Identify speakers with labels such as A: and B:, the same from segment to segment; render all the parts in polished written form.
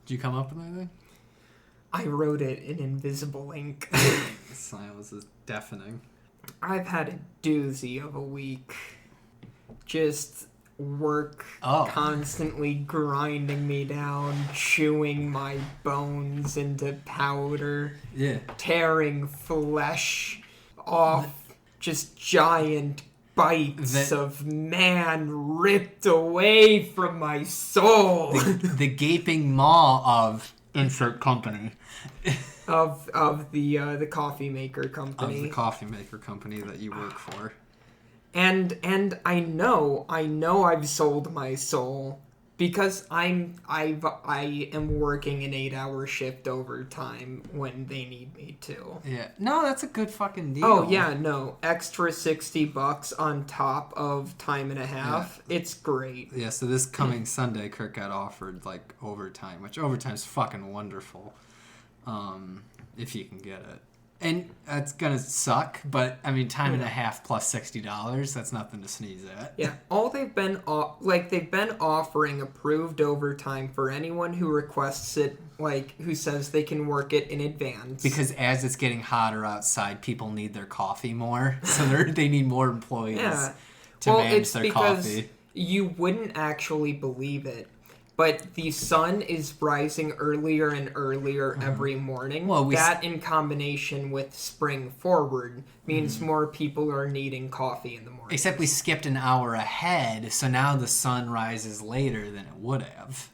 A: Did you come up with anything?
B: I wrote it in invisible ink.
A: The silence is deafening.
B: I've had a doozy of a week. Just work constantly grinding me down, chewing my bones into powder, tearing flesh off, just giant bites of man ripped away from my soul.
A: The gaping maw of insert company.
B: of the coffee maker company.
A: Of the coffee maker company that you work for.
B: And I know I've sold my soul because I am working an 8-hour shift overtime when they need me to.
A: Yeah. No, that's a good fucking deal.
B: Oh yeah, no. Extra $60 on top of time and a half. Yeah. It's great.
A: Yeah, so this coming Sunday Kirk got offered like overtime, which overtime's fucking wonderful. If you can get it. And that's gonna suck, but I mean, time and a half plus $60, that's nothing to sneeze at.
B: Yeah, all they've been offering approved overtime for anyone who requests it, like who says they can work it in advance.
A: Because as it's getting hotter outside, people need their coffee more, so they need more employees to manage their coffee.
B: You wouldn't actually believe it. But the sun is rising earlier and earlier every morning. Well, that in combination with spring forward means more people are needing coffee in the morning.
A: Except we skipped an hour ahead, so now the sun rises later than it would have.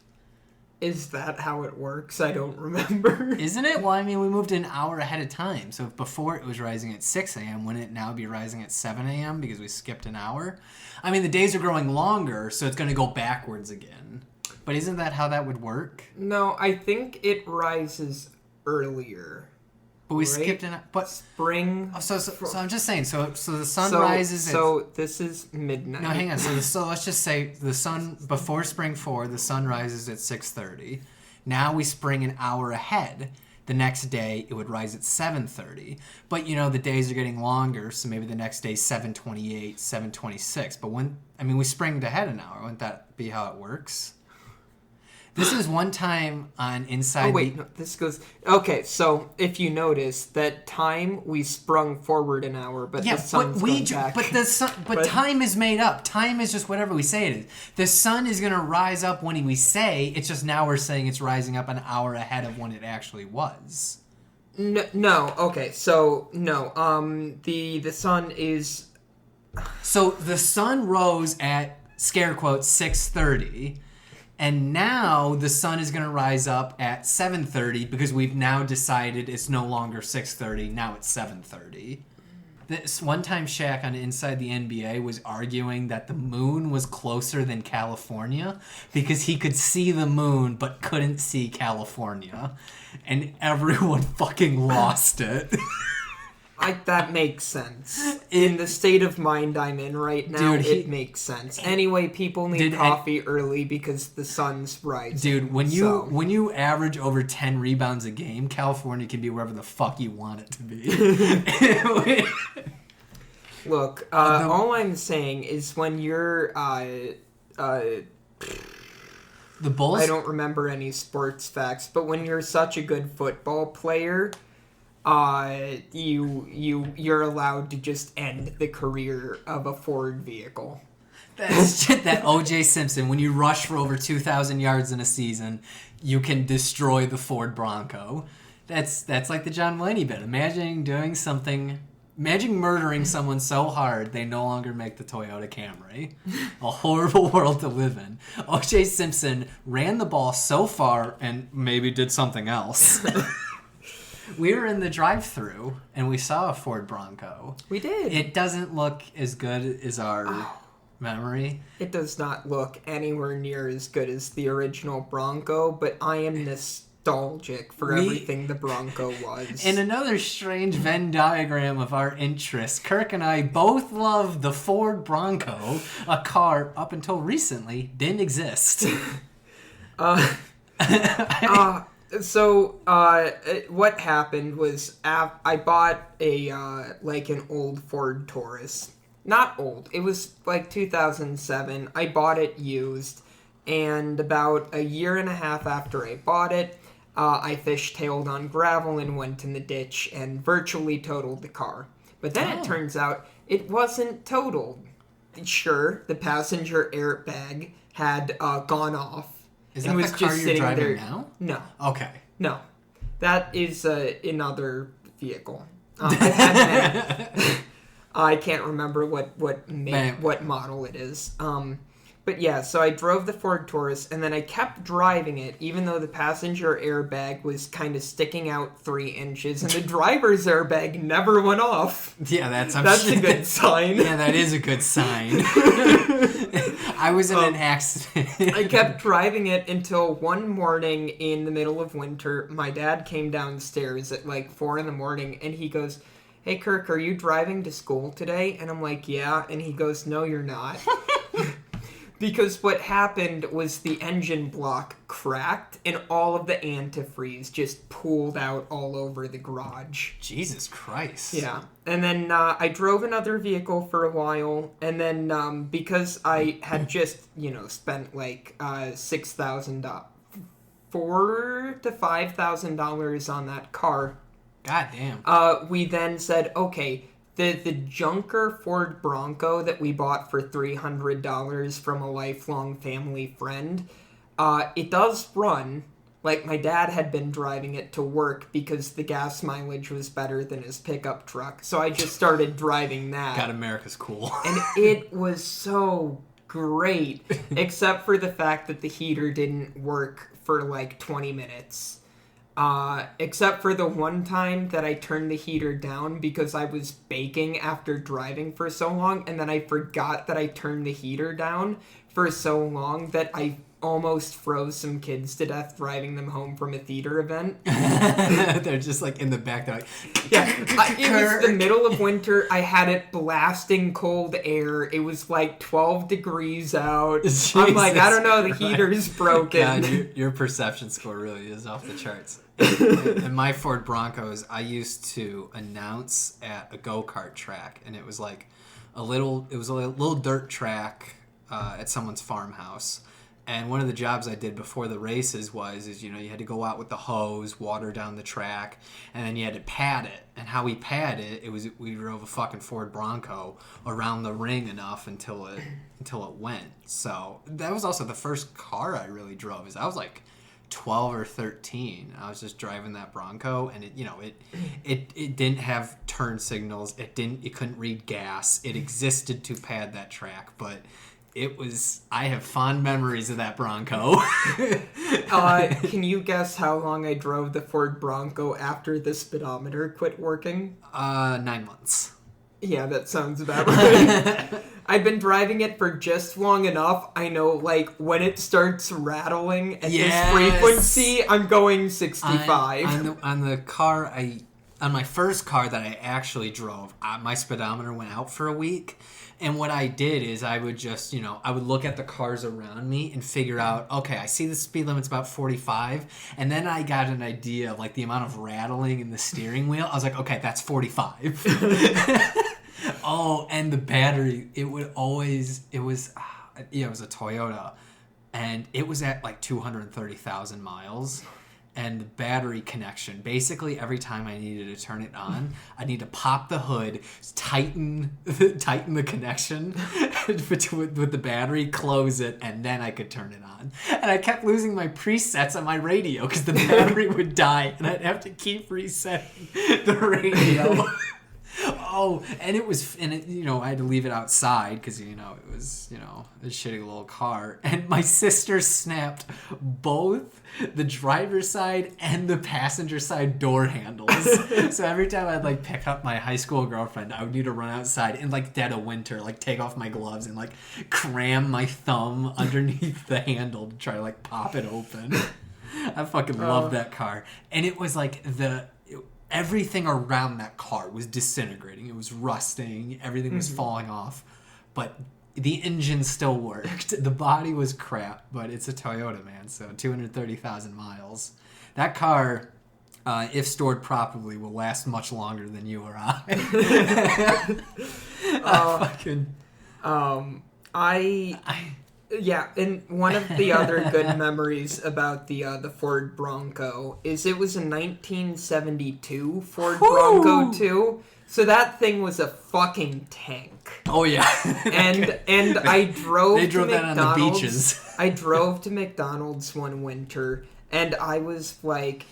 B: Is that how it works? I don't remember.
A: Isn't it? Well, I mean, we moved an hour ahead of time. So if before it was rising at 6 a.m., wouldn't it now be rising at 7 a.m. because we skipped an hour? I mean, the days are growing longer, so it's going to go backwards again. But isn't that how that would work?
B: No, I think it rises earlier.
A: But we skipped an... But
B: spring...
A: Oh, so I'm just saying, so the sun rises...
B: So this is midnight.
A: No, hang on. So let's just say the sun... Before spring 4, the sun rises at 6:30. Now we spring an hour ahead. The next day, it would rise at 7:30. But, the days are getting longer, so maybe the next day is 7:28, 7:26. But we springed ahead an hour. Wouldn't that be how it works? This is one time on Inside...
B: Oh, wait, no, this goes... Okay, so if you notice, that time we sprung forward an hour, but the sun's going back.
A: But time is made up. Time is just whatever we say it is. The sun is going to rise up when we say, it's just now we're saying it's rising up an hour ahead of when it actually was.
B: No, okay, so, no, the sun is...
A: So the sun rose at, scare quotes, 6:30... And now the sun is going to rise up at 7:30 because we've now decided it's no longer 6:30. Now it's 7:30. This one time Shaq on Inside the NBA was arguing that the moon was closer than California because he could see the moon but couldn't see California. And everyone fucking lost it.
B: That makes sense. In the state of mind I'm in right now, it makes sense. Anyway, people need coffee early because the sun's rising.
A: Dude, when you average over 10 rebounds a game, California can be wherever the fuck you want it to be.
B: Look, all I'm saying is when you're...
A: the Bulls?
B: I don't remember any sports facts, but when you're such a good football player... you're allowed to just end the career of a Ford vehicle.
A: That's shit that O.J. Simpson, when you rush for over 2,000 yards in a season, you can destroy the Ford Bronco. That's like the John Mulaney bit. Imagine murdering someone so hard they no longer make the Toyota Camry. A horrible world to live in. O.J. Simpson ran the ball so far and maybe did something else. We were in the drive-thru, and we saw a Ford Bronco.
B: We did.
A: It doesn't look as good as our memory.
B: It does not look anywhere near as good as the original Bronco, but I am nostalgic for everything the Bronco was.
A: In another strange Venn diagram of our interests, Kirk and I both love the Ford Bronco, a car up until recently didn't exist.
B: So, what happened was I bought an old Ford Taurus. Not old. It was like 2007. I bought it used. And about a year and a half after I bought it, I fishtailed on gravel and went in the ditch and virtually totaled the car. But then it turns out it wasn't totaled. Sure, the passenger airbag had gone off.
A: Is that the car you're driving now?
B: No.
A: Okay.
B: No. That is another vehicle. I had that. I can't remember what model it is. But yeah, so I drove the Ford Taurus, and then I kept driving it, even though the passenger airbag was kind of sticking out 3 inches, and the driver's airbag never went off.
A: Yeah, that's
B: a good sign.
A: Yeah, that is a good sign. I was in an accident.
B: I kept driving it until one morning in the middle of winter, my dad came downstairs at like 4 a.m, and he goes, "Hey, Kirk, are you driving to school today?" And I'm like, "Yeah." And he goes, "No, you're not." Because what happened was the engine block cracked and all of the antifreeze just pooled out all over the garage.
A: Jesus Christ.
B: Yeah. And then I drove another vehicle for a while, and then because I had just, spent like $6,000, $4,000 to $5,000 on that car.
A: God damn.
B: We then said, okay, the junker Ford Bronco that we bought for $300 from a lifelong family friend, it does run. Like, my dad had been driving it to work because the gas mileage was better than his pickup truck. So I just started driving that.
A: God, America's cool.
B: And it was so great, except for the fact that the heater didn't work for like 20 minutes. Except for the one time that I turned the heater down because I was baking after driving for so long, and then I forgot that I turned the heater down for so long that I almost froze some kids to death driving them home from a theater event.
A: They're just like in the back, they're like,
B: yeah, it was the middle of winter. I had it blasting cold air. It was like 12 degrees out. Jesus, I'm like, I don't know, the heater's broken.
A: God, your perception score really is off the charts. In my Ford Broncos, I used to announce at a go-kart track, and it was like a little dirt track at someone's farmhouse. And one of the jobs I did before the races was you had to go out with the hose, water down the track, and then you had to pad it. And how we pad it, we drove a fucking Ford Bronco around the ring enough until it went. So that was also the first car I really drove. I was like 12 or 13. I was just driving that Bronco, and it didn't have turn signals. It couldn't read gas. It existed to pad that track, but I have fond memories of that Bronco.
B: Can you guess how long I drove the Ford Bronco after the speedometer quit working?
A: 9 months.
B: Yeah, that sounds about right. I've been driving it for just long enough. I know, like, when it starts rattling at this frequency, I'm going 65. On my first car that I actually drove, my speedometer went out for a week. And what I did is I would just, I would look at the cars around me and figure out, okay, I see the speed limit's about 45. And then I got an idea of, like, the amount of rattling in the steering wheel. I was like, okay, that's 45. Oh, and the battery, it was a Toyota. And it was at, like, 230,000 miles. And the battery connection, basically every time I needed to turn it on, I need to pop the hood, tighten the connection with the battery, close it, and then I could turn it on. And I kept losing my presets on my radio because the battery would die, and I'd have to keep resetting the radio. Oh, and I had to leave it outside because, it was, a shitty little car. And my sister snapped both the driver's side and the passenger side door handles. So every time I'd, like, pick up my high school girlfriend, I would need to run outside in, like, dead of winter, like, take off my gloves and, like, cram my thumb underneath the handle to try to, like, pop it open. I fucking loved that car. And it was, like, everything around that car was disintegrating. It was rusting. Everything was falling off. But the engine still worked. The body was crap, but it's a Toyota, man. So 230,000 miles. That car, if stored properly, will last much longer than you or I. Yeah, and one of the other good memories about the Ford Bronco is it was a 1972 Ford Bronco too. So that thing was a fucking tank.
A: Oh yeah.
B: And I drove
A: They drove
B: to
A: that on the beaches.
B: I drove to McDonald's one winter and I was like,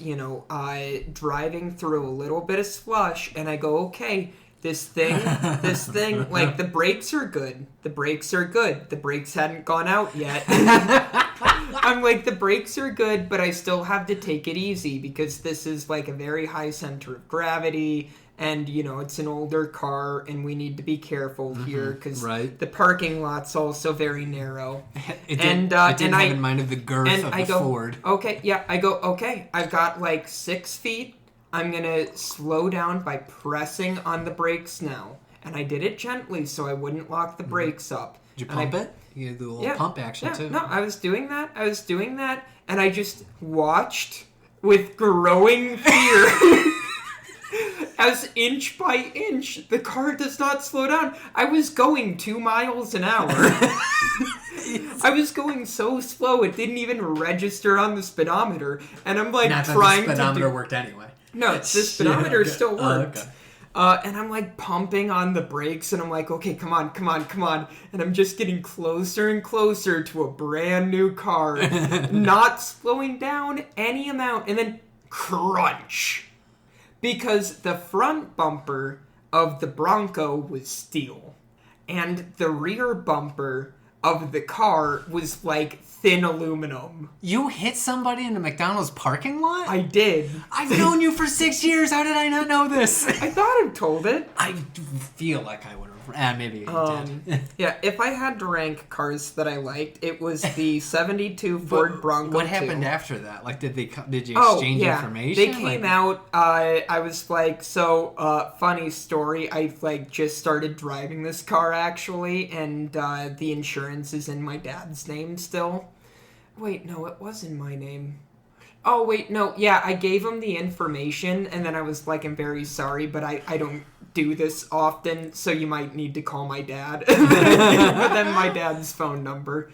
B: driving through a little bit of slush and I go, okay, this thing, like the brakes are good. The brakes hadn't gone out yet. I'm like, the brakes are good, but I still have to take it easy because this is like a very high center of gravity. And, it's an older car, and we need to be careful here because the parking lot's also very narrow.
A: It didn't have in mind of the girth of the Ford.
B: Okay, I've got like 6 feet. I'm going to slow down by pressing on the brakes now. And I did it gently so I wouldn't lock the brakes up.
A: Did you pump it? You did the little pump action, too.
B: No, I was doing that, and I just watched with growing fear. As inch by inch, the car does not slow down. I was going 2 miles an hour. I was going so slow it didn't even register on the speedometer. And I'm like
A: not
B: trying
A: that the speedometer worked anyway.
B: No, the speedometer still worked. And I'm like pumping on the brakes and I'm like, okay, come on. And I'm just getting closer and closer to a brand new car. Not slowing down any amount. And then crunch. Because the front bumper of the Bronco was steel. And the rear bumper of the car was like thin aluminum.
A: You hit somebody in a McDonald's parking lot?
B: I did.
A: I've known you for 6 years. How did I not know this?
B: I thought I told it.
A: I feel like I would have. Maybe you did.
B: Yeah, if I had to rank cars that I liked, it was the 72 Ford Bronco.
A: What happened after that? Like, did you exchange information?
B: They came out. I was like, funny story. I just started driving this car actually, and the insurance is in my dad's name still. Wait, no, it was in my name. Oh, wait, no, yeah, I gave him the information, and then I was like, I'm very sorry, but I don't do this often, so you might need to call my dad. But then my dad's phone number.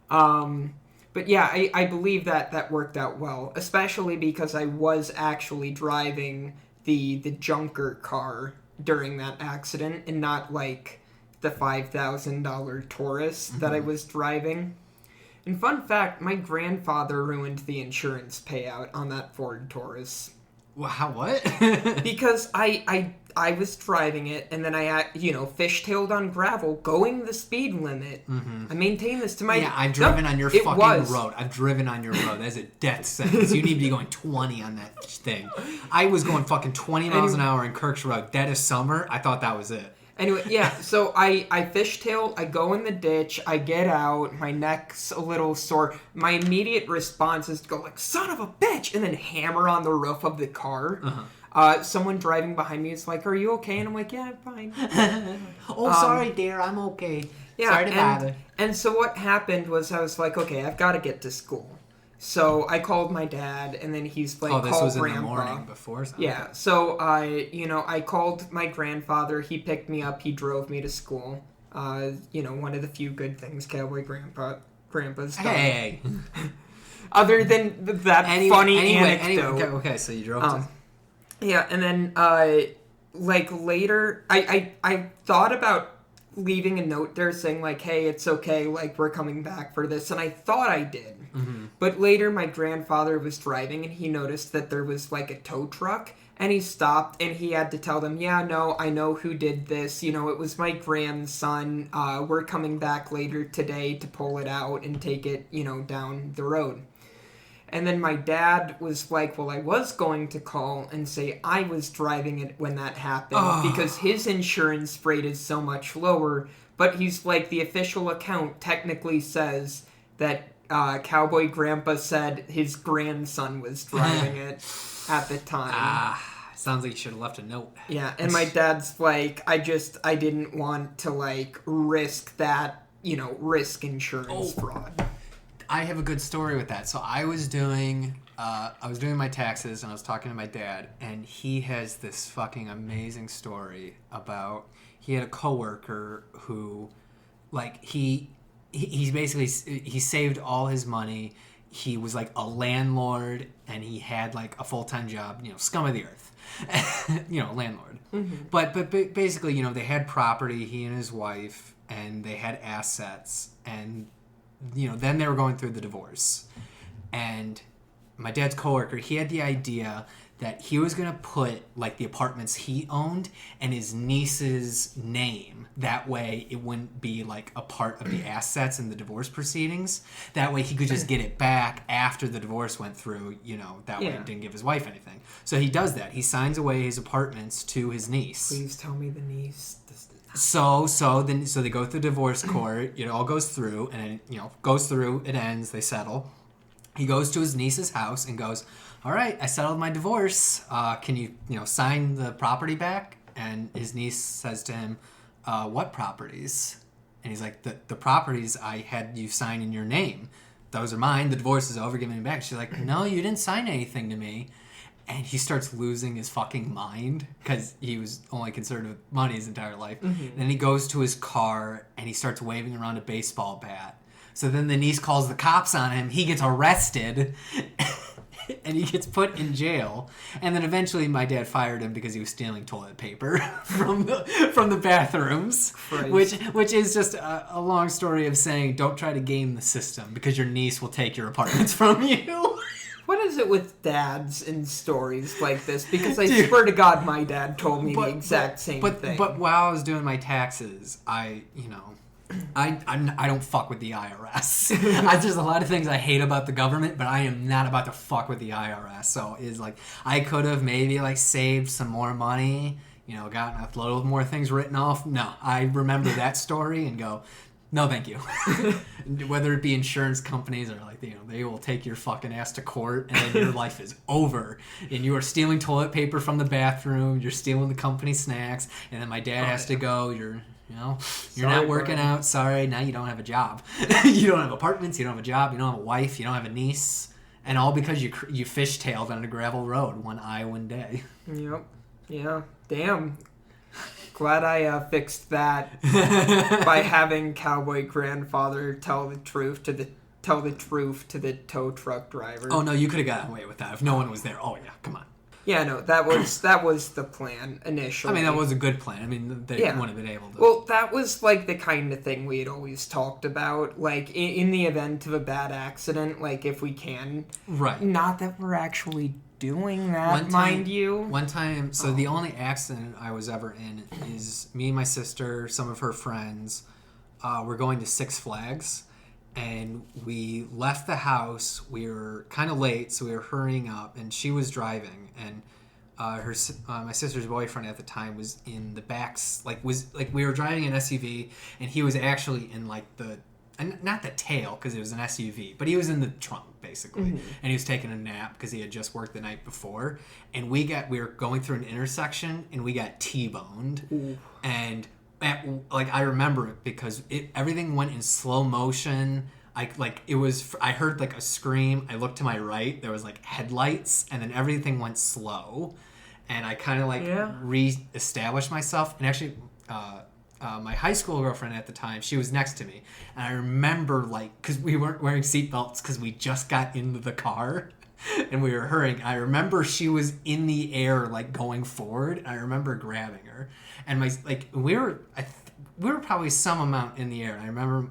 B: But yeah, I believe that worked out well, especially because I was actually driving the junker car during that accident, and not like the $5,000 Taurus that I was driving. And fun fact, my grandfather ruined the insurance payout on that Ford Taurus.
A: Wow, what?
B: Because I was driving it, and then I, fishtailed on gravel, going the speed limit. Mm-hmm. I maintained this to my...
A: Yeah, I've driven on your fucking road. I've driven on your road. That's a death sentence. You need to be going 20 on that thing. I was going fucking 20 miles an hour in Kirk's Road. Dead of summer. I thought that was it.
B: Anyway, yeah, so I fishtail, I go in the ditch, I get out, my neck's a little sore. My immediate response is to go like, son of a bitch, and then hammer on the roof of the car. Uh-huh. Someone driving behind me is like, are you okay? And I'm like, yeah, I'm fine.
A: Sorry, dear, I'm okay.
B: Yeah,
A: sorry to bother.
B: And so what happened was I was like, okay, I've got to get to school. So I called my dad, and then he's like,
A: this was
B: Grandpa.
A: In the morning before something.
B: Yeah, so I called my grandfather. He picked me up. He drove me to school. One of the few good things Cowboy Grandpa's done.
A: Hey.
B: Other than that funny anecdote.
A: Okay, so you drove to...
B: Yeah, and then, later, I thought about leaving a note there saying, like, hey, it's okay, like, we're coming back for this, and I thought I did. Mm-hmm. But later, my grandfather was driving, and he noticed that there was, like, a tow truck, and he stopped, and he had to tell them, yeah, no, I know who did this, it was my grandson, we're coming back later today to pull it out and take it, down the road. And then my dad was like, well, I was going to call and say I was driving it when that happened because his insurance rate is so much lower. But he's like, the official account technically says that Cowboy Grandpa said his grandson was driving it at the time.
A: Sounds like you should have left a note.
B: Yeah, and my dad's like, I didn't want to, like, risk that, risk insurance fraud.
A: I have a good story with that. So I was doing my taxes, and I was talking to my dad, and he has this fucking amazing story about he had a coworker who, like, he he basically he saved all his money. He was like a landlord, and he had like a full-time job. Scum of the earth. Landlord. Mm-hmm. But basically, they had property. He and his wife, and they had assets, and then they were going through the divorce. And my dad's coworker, he had the idea that he was going to put like the apartments he owned and his niece's name. That way it wouldn't be like a part of the assets in the divorce proceedings. That way he could just get it back after the divorce went through, that way he didn't give his wife anything. So he does that. He signs away his apartments to his niece.
B: Please tell me the niece.
A: So they go through divorce court. It all goes through, and then, goes through, it ends, they settle. He goes to his niece's house and goes, all right, I settled my divorce. Can you, sign the property back? And his niece says to him, what properties? And he's like, the properties I had you sign in your name. Those are mine. The divorce is over. Give me back. She's like, no, you didn't sign anything to me. And he starts losing his fucking mind because he was only concerned with money his entire life. Mm-hmm. And then he goes to his car and he starts waving around a baseball bat. So then the niece calls the cops on him. He gets arrested. And he gets put in jail. And then eventually my dad fired him because he was stealing toilet paper from the bathrooms. Which is just a long story of saying don't try to game the system because your niece will take your apartments from you.
B: What is it with dads in stories like this? Because I swear to God my dad told me the exact same thing.
A: But while I was doing my taxes, I don't fuck with the IRS. There's a lot of things I hate about the government, but I am not about to fuck with the IRS. So it's like I could have maybe like saved some more money, gotten a little more things written off. No, I remember that story and go, no, thank you. Whether it be insurance companies or like they will take your fucking ass to court and then your life is over. And you are stealing toilet paper from the bathroom. You're stealing the company snacks, and then my dad has to go. You're not working out. Sorry, now you don't have a job. You don't have apartments. You don't have a job. You don't have a wife. You don't have a niece. And all because you fishtailed on a gravel road one Iowan day.
B: Yep. Yeah. Damn. Glad I fixed that by having cowboy grandfather tell the truth to the tow truck driver.
A: Oh no, you could have gotten away with that if no one was there. Oh yeah, come on.
B: Yeah, no, that was the plan initially.
A: I mean, that was a good plan. I mean, they wouldn't have been able to.
B: Well, that was like the kind of thing we had always talked about. Like in the event of a bad accident, like if we can.
A: Right.
B: Not that we're actually doing that, mind you.
A: One time, so the only accident I was ever in is me and my sister, some of her friends, were going to Six Flags, and we left the house. We were kind of late, so we were hurrying up, and she was driving, and my sister's boyfriend at the time was in the backs, we were driving an SUV, and he was actually in like not the tail because it was an SUV, but he was in the trunk basically, mm-hmm. and he was taking a nap because he had just worked the night before, and we were going through an intersection and we got T-boned. Ooh. And I remember it because everything went in slow motion. I heard like a scream. I looked to my right, there was like headlights, and then everything went slow, and I kind of re-established myself, and actually my high school girlfriend at the time, she was next to me, and I remember because we weren't wearing seatbelts because we just got into the car and we were hurrying. I remember she was in the air going forward, and I remember grabbing her, and we were probably some amount in the air. And I remember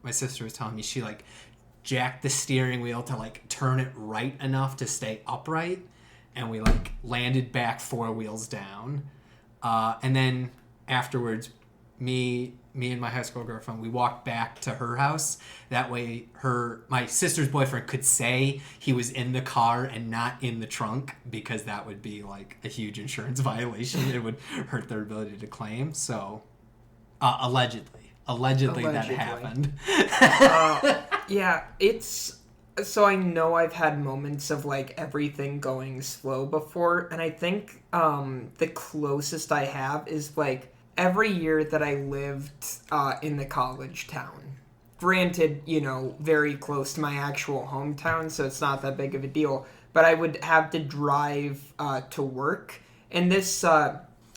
A: my sister was telling me she jacked the steering wheel to turn it right enough to stay upright, and we landed back 4 wheels down, and then afterwards, me and my high school girlfriend, we walked back to her house. That way my sister's boyfriend could say he was in the car and not in the trunk, because that would be a huge insurance violation. It would hurt their ability to claim. So allegedly that happened.
B: Yeah, it's... So I know I've had moments of everything going slow before, and I think the closest I have is every year that I lived in the college town. Granted, very close to my actual hometown, so it's not that big of a deal, but I would have to drive to work, and this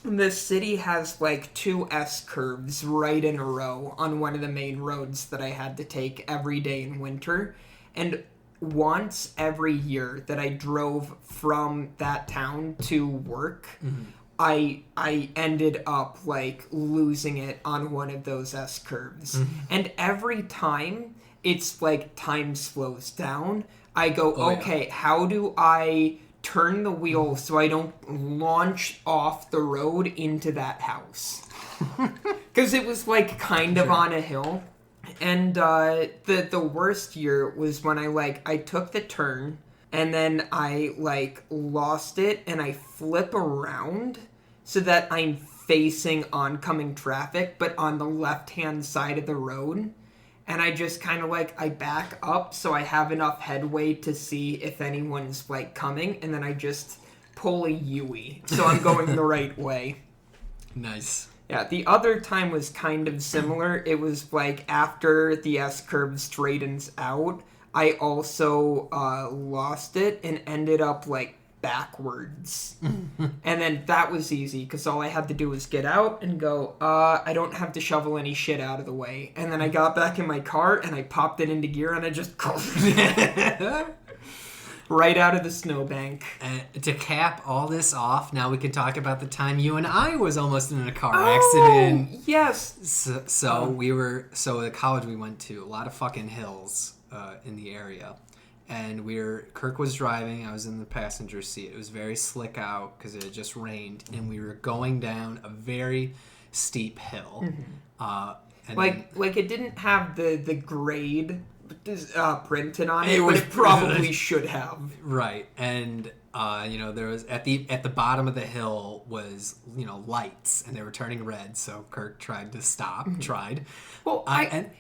B: The city has like 2 S-curves right in a row on one of the main roads that I had to take every day in winter. And once every year that I drove from that town to work, I ended up like losing it on one of those S-curves. And every time it's like time slows down, I go, okay, how do I turn the wheel so I don't launch off the road into that house? Because it was like kind of on a hill. And the worst year was when I took the turn and then I like lost it and I flip around so that I'm facing oncoming traffic but on the left-hand side of the road. And I just kind of I back up so I have enough headway to see if anyone's like coming, and then I just pull a U-ey so I'm going the right way.
A: Nice.
B: Yeah, the other time was kind of similar. It was like after the S-curve straightens out, I also lost it and ended up like backwards. And then that was easy because all I had to do was get out and go, I don't have to shovel any shit out of the way. And then I got back in my car and I popped it into gear and I just right out of the snowbank.
A: And to cap all this off, now we can talk about the time you and I was almost in a car accident.
B: Yes.
A: So the college we went to, a lot of fucking hills in the area. And Kirk was driving, I was in the passenger seat. It was very slick out because it had just rained, and we were going down a very steep hill.
B: It didn't have the grade printed on it, but it probably should have. Right,
A: and there was at the bottom of the hill was lights, and they were turning red. So Kirk tried to stop. Well,
B: and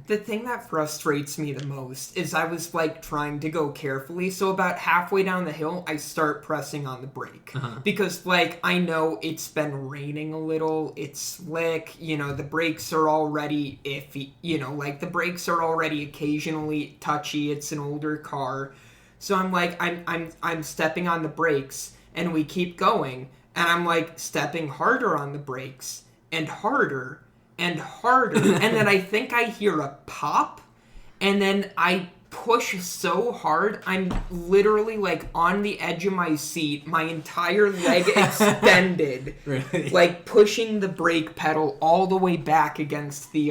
B: the thing that frustrates me the most is I was trying to go carefully. So about halfway down the hill, I start pressing on the brake because I know it's been raining a little. It's slick. The brakes are already iffy. The brakes are already occasionally touchy. It's an older car. So I'm stepping on the brakes, and we keep going, and I'm stepping harder on the brakes, and harder, and harder, and then I think I hear a pop, and then I push so hard, I'm literally on the edge of my seat, my entire leg extended, really? Pushing the brake pedal all the way back against the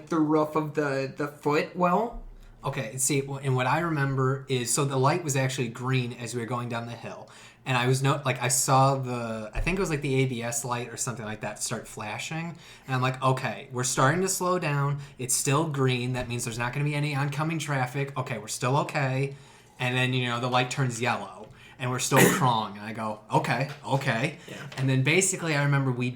B: the roof of the footwell.
A: Okay, see, and what I remember is, so the light was actually green as we were going down the hill. And I was I saw I think it was the ABS light or something like that start flashing. And I'm like, okay, we're starting to slow down. It's still green. That means there's not going to be any oncoming traffic. Okay, we're still okay. And then, the light turns yellow. And we're still crawling. And I go, okay. Yeah. And then basically, I remember we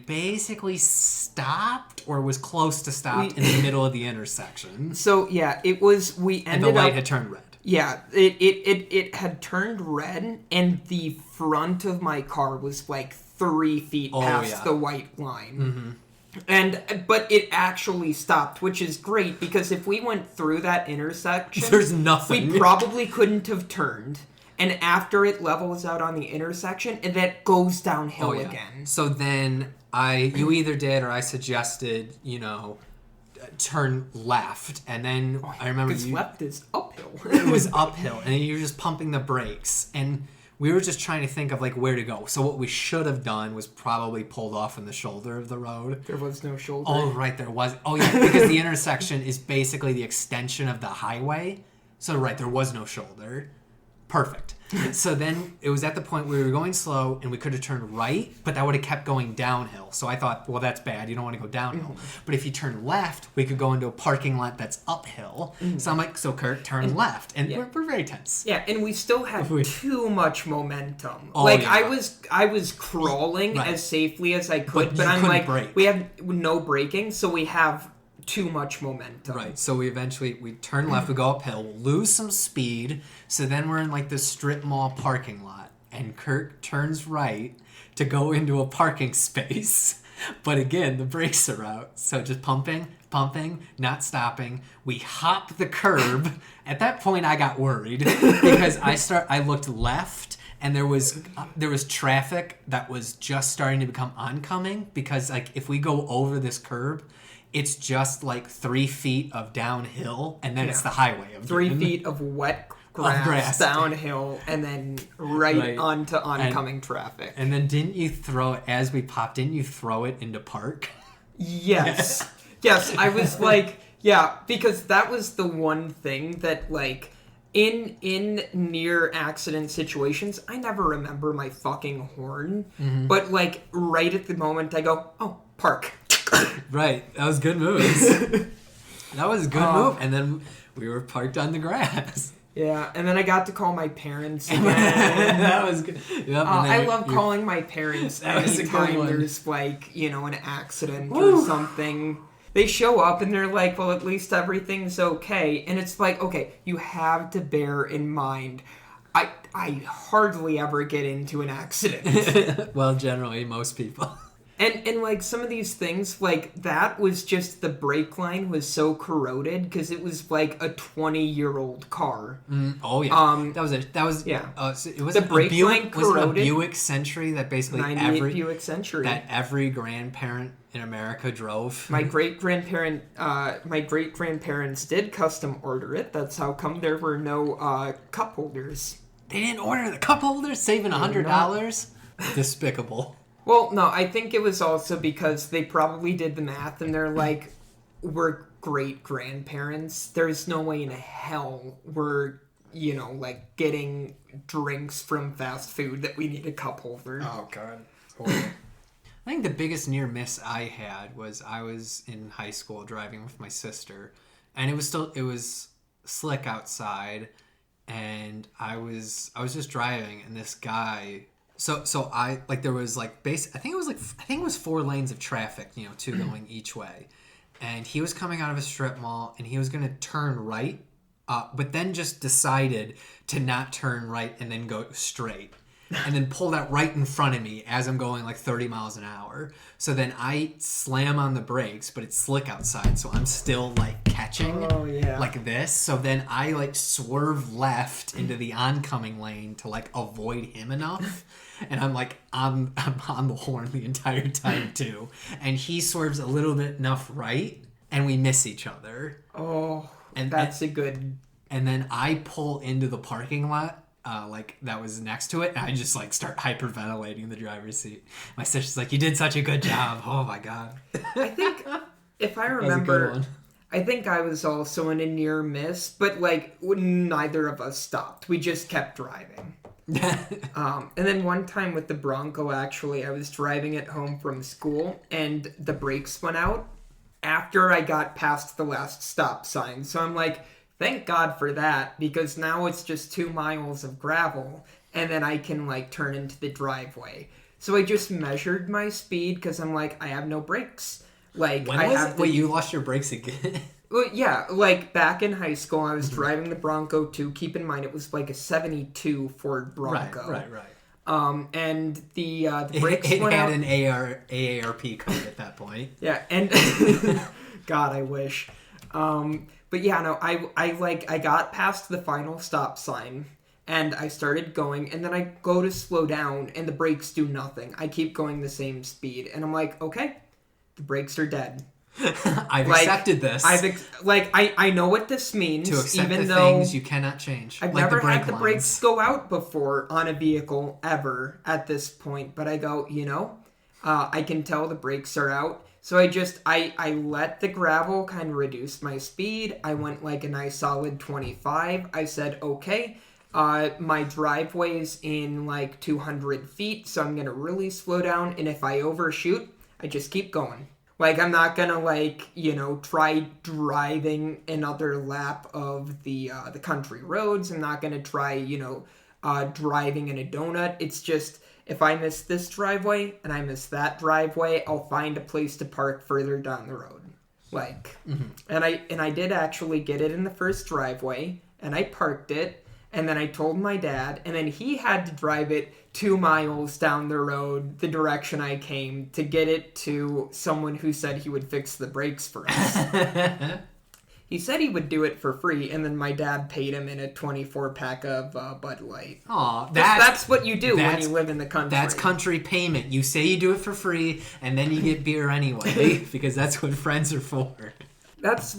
A: stopped or was close to stopped in the middle of the intersection.
B: So, yeah, it was, we ended up...
A: And the light had turned red.
B: Yeah, it had turned red, and the front of my car was 3 feet past the white line. But it actually stopped, which is great, because if we went through that intersection...
A: There's nothing.
B: We probably couldn't have turned. And after it levels out on the intersection, and that goes downhill again.
A: So then you either did or I suggested, turn left. And then I remember
B: because left is uphill.
A: It was uphill. And you're just pumping the brakes. And we were just trying to think of where to go. So what we should have done was probably pulled off in the shoulder of the road.
B: There was no shoulder.
A: Oh, right, there was. Oh, yeah, because the intersection is basically the extension of the highway. So, right, there was no shoulder. Perfect. So then it was at the point where we were going slow and we could have turned right, but that would have kept going downhill. So I thought, well, that's bad. You don't want to go downhill. But if you turn left, we could go into a parking lot that's uphill. So I'm like, so Kurt, turn left. And we're very tense.
B: Yeah, and we still had too much momentum. I was crawling as safely as I could, but I'm brake. We have no braking, so we have too much momentum.
A: Right. So we turn left, we go uphill, lose some speed. So then we're in this strip mall parking lot, and Kurt turns right to go into a parking space. But again, the brakes are out. So just pumping, not stopping. We hop the curb. At that point, I got worried because I looked left and there was traffic that was just starting to become oncoming, because like if we go over this curb, it's just like 3 feet of downhill, and then it's the highway.
B: 3 feet of wet grass downhill, and then right onto oncoming traffic.
A: And then didn't you throw it into park?
B: Yes. Yes, I was like, yeah, because that was the one thing that, like, in near accident situations, I never remember my fucking horn. Mm-hmm. But, like, right at the moment, I go, oh, park.
A: Right. That was good moves. That was a good move. And then we were parked on the grass.
B: Yeah, and then I got to call my parents again.
A: That was good. Yep,
B: I love calling my parents anytime there's, like, you know, an accident or something. They show up and they're like, well, at least everything's okay. And it's like, okay, you have to bear in mind, I hardly ever get into an accident.
A: Well, generally, most people.
B: And like some of these things, like that was just the brake line was so corroded because it was like a 20-year-old car.
A: Oh yeah, that was yeah. So it was the brake line corroded. Was it a Buick Century that basically
B: Buick Century
A: that every grandparent in America drove?
B: My great grandparents did custom order it. That's how come there were no cup holders.
A: They didn't order the cup holders, saving $100. Despicable.
B: Well, no, I think it was also because they probably did the math and they're like, we're great-grandparents. There's no way in hell we're, you know, like, getting drinks from fast food that we need a cup holder.
A: Oh, God. I think the biggest near miss I had was I was in high school driving with my sister, and it was slick outside, and I was just driving, and this guy... So I, like, there was, like, I think it was 4 lanes of traffic, you know, 2 going each way. And he was coming out of a strip mall, and he was going to turn right, but then just decided to not turn right and then go straight. And then pulled out right in front of me as I'm going, like, 30 miles an hour. So then I slam on the brakes, but it's slick outside, so I'm still, like, catching like this. So then I, like, swerve left into the oncoming lane to, like, avoid him enough. And I'm like, I'm on the horn the entire time, too. And he swerves a little bit enough right, and we miss each other.
B: Oh, and that's a good...
A: And then I pull into the parking lot, like, that was next to it, and I just, like, start hyperventilating in the driver's seat. My sister's like, you did such a good job. Oh, my God.
B: I think, if I remember... I think I was also in a near miss, but, like, neither of us stopped. We just kept driving. And then one time with the Bronco, actually, I was driving it home from school, and the brakes went out after I got past the last stop sign. So I'm like, thank God for that, because now it's just 2 miles of gravel, and then I can, like, turn into the driveway. So I just measured my speed, because I'm like, I have no brakes. Like,
A: Wait, you lost your brakes again?
B: Well, yeah, like, back in high school, I was driving the Bronco, too. Keep in mind, it was, like, a 72 Ford Bronco.
A: Right.
B: And the brakes went out.
A: It had an AARP code at that point.
B: Yeah, and... God, I wish. But yeah, no, I got past the final stop sign, and I started going, and then I go to slow down, and the brakes do nothing. I keep going the same speed, and I'm like, okay, the brakes are dead.
A: I've accepted this.
B: I know what this means.
A: To accept
B: even
A: the
B: though
A: things you cannot change.
B: I've never had the brakes go out before on a vehicle ever at this point, but I go, you know, I can tell the brakes are out. So I let the gravel kind of reduce my speed. I went like a nice solid 25. I said, okay, my driveway's in like 200 feet, so I'm going to really slow down. And if I overshoot, I just keep going. Like, I'm not going to, like, you know, try driving another lap of the country roads. I'm not going to try, you know, driving in a donut. It's just, if I miss this driveway and I miss that driveway, I'll find a place to park further down the road. Like, and I did actually get it in the first driveway, and I parked it, and then I told my dad, and then he had to drive it 2 miles down the road, the direction I came, to get it to someone who said he would fix the brakes for us. He said he would do it for free, and then my dad paid him in a 24-pack of Bud Light.
A: Aw,
B: that's what you do when you live in the country.
A: That's country payment. You say you do it for free, and then you get beer anyway, because that's what friends are for.
B: That's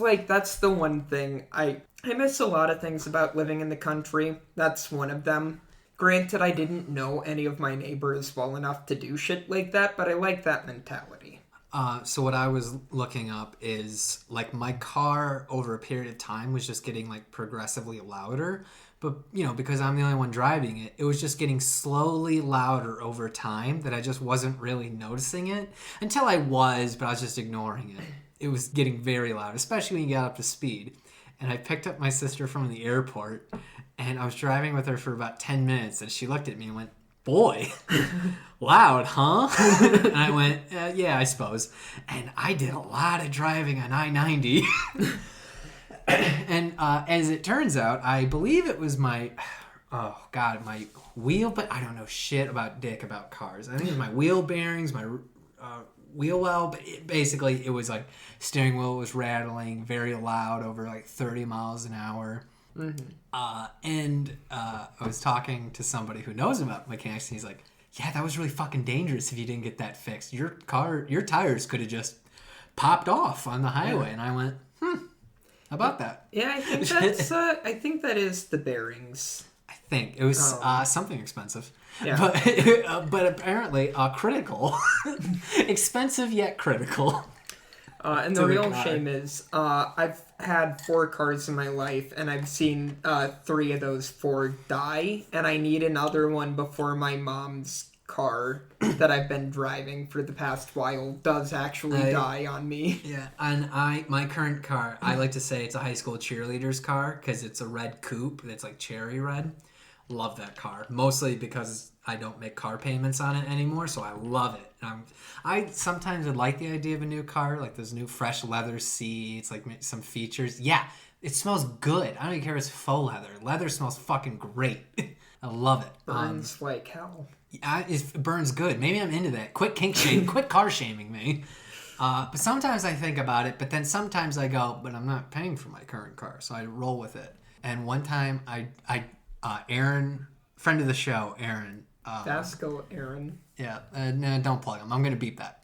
B: the one thing. I miss a lot of things about living in the country. That's one of them. Granted, I didn't know any of my neighbors well enough to do shit like that, but I like that mentality.
A: So what I was looking up is, like, my car over a period of time was just getting, like, progressively louder. But, you know, because I'm the only one driving it, it was just getting slowly louder over time that I just wasn't really noticing it. Until I was, but I was just ignoring it. It was getting very loud, especially when you got up to speed. And I picked up my sister from the airport, and I was driving with her for about 10 minutes, and she looked at me and went, "Boy, loud, huh?" And I went, "Yeah, I suppose." And I did a lot of driving on I-90. And as it turns out, I believe it was my wheel, but I don't know shit about cars. I think it was my wheel bearings, my wheel well, but basically it was like steering wheel was rattling very loud over like 30 miles an hour. Mm-hmm. And I was talking to somebody who knows about mechanics, and he's like, "Yeah, that was really fucking dangerous if you didn't get that fixed. Your tires could have just popped off on the highway." Yeah. And I went, how about that?
B: Yeah, I think that's I think that is the bearings.
A: I think it was something expensive.
B: Yeah.
A: But apparently critical. Expensive yet critical.
B: And the real shame is I've had 4 cars in my life, and I've seen 3 of those 4 die, and I need another one before my mom's car that I've been driving for the past while does actually die on me.
A: Yeah, and my current car, I like to say it's a high school cheerleader's car because it's a red coupe that's like cherry red. Love that car, mostly because I don't make car payments on it anymore, so I love it. I sometimes would like the idea of a new car, like those new fresh leather seats, like some features. Yeah, it smells good. I don't even care if it's faux leather. Leather smells fucking great. I love it.
B: Burns like hell.
A: It burns good. Maybe I'm into that. Quit car shaming me. But sometimes I think about it, but then sometimes I go, but I'm not paying for my current car, so I roll with it. And one time Aaron, friend of the show, Aaron.
B: Vasco Aaron.
A: Yeah, no, don't plug him. I'm going to beep that.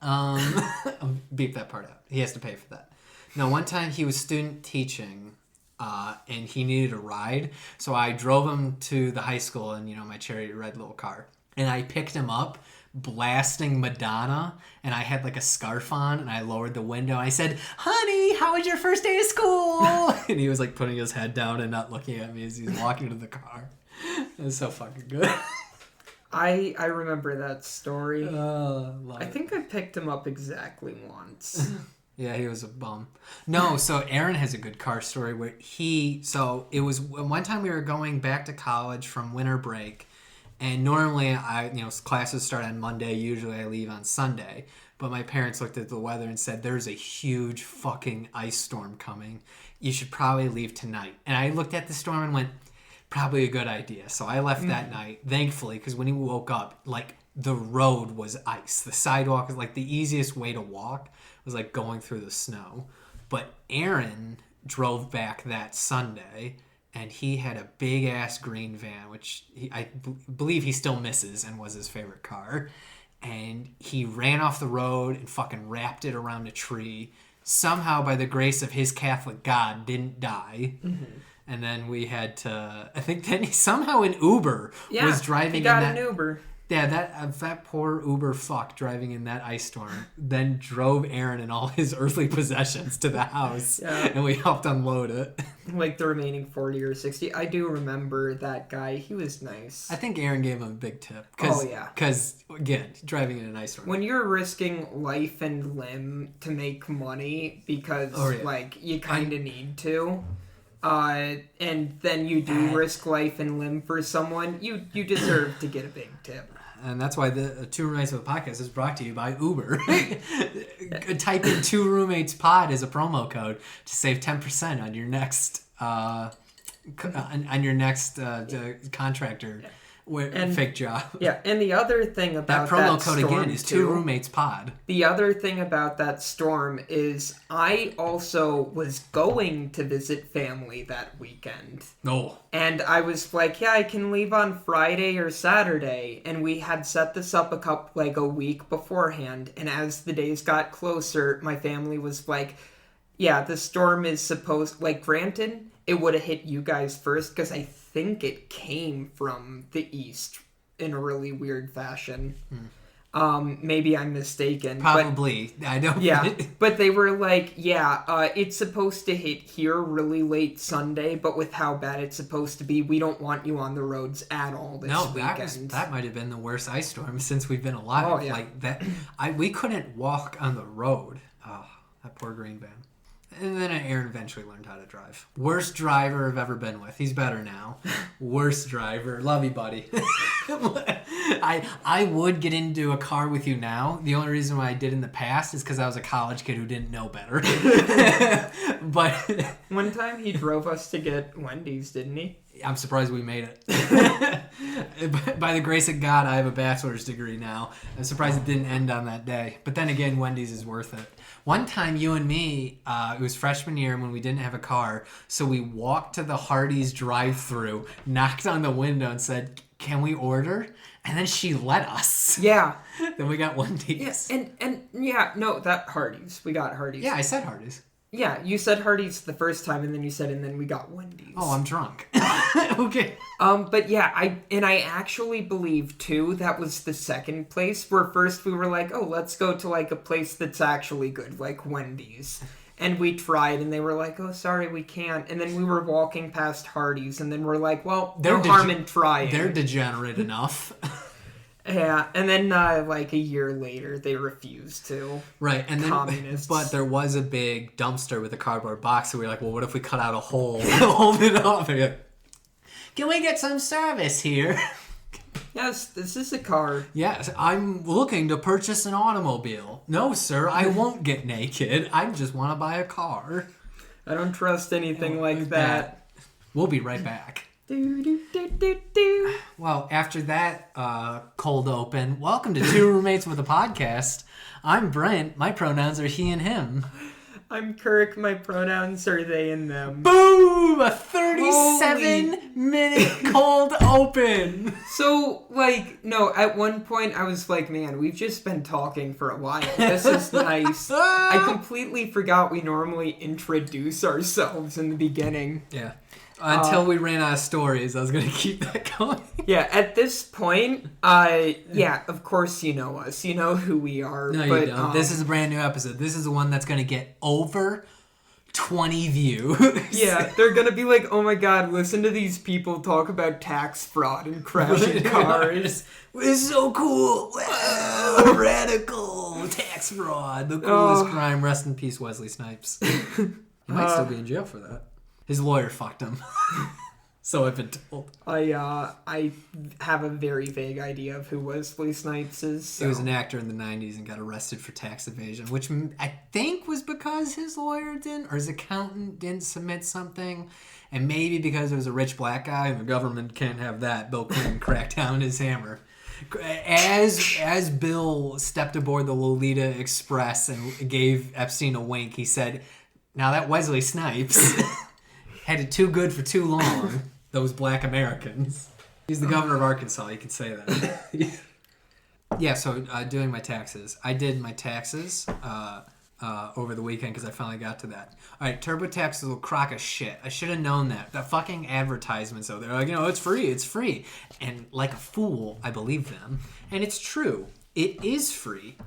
A: Beep that part out. He has to pay for that. No, one time he was student teaching, and he needed a ride. So I drove him to the high school in, my cherry red little car. And I picked him up, blasting Madonna, and I had like a scarf on, and I lowered the window. And I said, "Honey, how was your first day of school?" And he was like putting his head down and not looking at me as he was walking to the car. It was so fucking good.
B: I remember that story.
A: I
B: think I picked him up exactly once.
A: Yeah, he was a bum. No, so Aaron has a good car story where it was one time we were going back to college from winter break, and normally classes start on Monday, usually I leave on Sunday, but my parents looked at the weather and said, "There's a huge fucking ice storm coming. You should probably leave tonight." And I looked at the storm and went, probably a good idea. So I left that night, thankfully, because when he woke up, like, the road was ice. The sidewalk is like the easiest way to walk was like going through the snow. But Aaron drove back that Sunday, and he had a big ass green van, which I believe he still misses and was his favorite car. And he ran off the road and fucking wrapped it around a tree. Somehow, by the grace of his Catholic God, didn't die. Mm-hmm. And then we had to, I think then he somehow an Uber was driving
B: in an Uber.
A: Yeah, that poor Uber fuck driving in that ice storm then drove Aaron and all his earthly possessions to the house, and we helped unload it.
B: Like the remaining 40 or 60. I do remember that guy. He was nice.
A: I think Aaron gave him a big tip.
B: Yeah.
A: Because, again, driving in an ice storm.
B: When you're risking life and limb to make money because, you kind of need to... and then you do risk life and limb for someone, you deserve to get a big tip.
A: And that's why the Two Roommates of the Podcast is brought to you by Uber. Type in Two Roommates Pod as a promo code to save 10% on your next contractor Fake job.
B: Yeah, and the other thing about
A: that promo code again is Two Roommates Pod.
B: The other thing about that storm is I also was going to visit family that weekend.
A: Oh.
B: And I was like, yeah, I can leave on Friday or Saturday. And we had set this up a week beforehand. And as the days got closer, my family was like, yeah, the storm is supposed... Like, granted, it would have hit you guys first because I think it came from the east in a really weird fashion. Maybe I'm mistaken.
A: Probably. I don't...
B: Yeah, but they were like, it's supposed to hit here really late Sunday, but with how bad it's supposed to be, we don't want you on the roads at all this weekend.
A: That might have been the worst ice storm since we've been alive.
B: Oh, yeah.
A: Like that, we couldn't walk on the road. Oh, that poor green van. And then Aaron eventually learned how to drive. Worst driver I've ever been with. He's better now. Worst driver. Love you, buddy. I would get into a car with you now. The only reason why I did in the past is because I was a college kid who didn't know better. But
B: one time he drove us to get Wendy's, didn't he?
A: I'm surprised we made it. By the grace of God, I have a bachelor's degree now. I'm surprised it didn't end on that day. But then again, Wendy's is worth it. One time, you and me, it was freshman year when we didn't have a car, so we walked to the Hardee's drive-thru, knocked on the window and said, "Can we order?" And then she let us.
B: Yeah.
A: Then we got Wendy's.
B: Yeah, that Hardee's. We got Hardee's.
A: Yeah, I said Hardee's.
B: Yeah, you said Hardee's the first time, and then you said, and then we got Wendy's.
A: Oh, I'm drunk. Okay.
B: But yeah, I actually believe, too, that was the second place, where first we were like, oh, let's go to, like, a place that's actually good, like Wendy's. And we tried, and they were like, oh, sorry, we can't. And then we were walking past Hardee's, and then we're like, well, no harm in trying.
A: They're degenerate enough.
B: Yeah, and then a year later, they refused to.
A: Right, and then
B: communists.
A: But there was a big dumpster with a cardboard box, so we were like, well, what if we cut out a hole and hold it up? And like, can we get some service here?
B: Yes, this is a car.
A: Yes, I'm looking to purchase an automobile. No, sir, I won't get naked. I just want to buy a car.
B: I don't trust anything like that.
A: We'll be right back. Well, after that cold open, welcome to Two Roommates with a Podcast. I'm Brent. My pronouns are he and him.
B: I'm Kirk. My pronouns are they and them.
A: Boom! A 37-minute cold open.
B: So, at one point I was like, man, we've just been talking for a while. This is nice. I completely forgot we normally introduce ourselves in the beginning.
A: Yeah. Until we ran out of stories, I was going to keep that going.
B: Yeah, at this point, of course you know us. You know who we are.
A: No, you don't. This is a brand new episode. This is the one that's going to get over 20 views.
B: Yeah, they're going to be like, oh my god, listen to these people talk about tax fraud and crashing cars.
A: It's so cool. Wow, radical tax fraud. The coolest crime. Rest in peace, Wesley Snipes. He might still be in jail for that. His lawyer fucked him. So I've been told.
B: I have a very vague idea of who Wesley Snipes is. So.
A: He was an actor in the 90s and got arrested for tax evasion, which I think was because his lawyer didn't, or his accountant didn't submit something. And maybe because it was a rich black guy and the government can't have that. Bill Clinton cracked down his hammer. As Bill stepped aboard the Lolita Express and gave Epstein a wink, he said, now that Wesley Snipes... had it too good for too long, those black Americans. He's the governor of Arkansas, you can say that. Yeah, so doing my taxes. I did my taxes over the weekend because I finally got to that. All right, TurboTax is a little crock of shit. I should have known that. The fucking advertisements out there, like, it's free. And like a fool, I believe them. And it's true. It is free.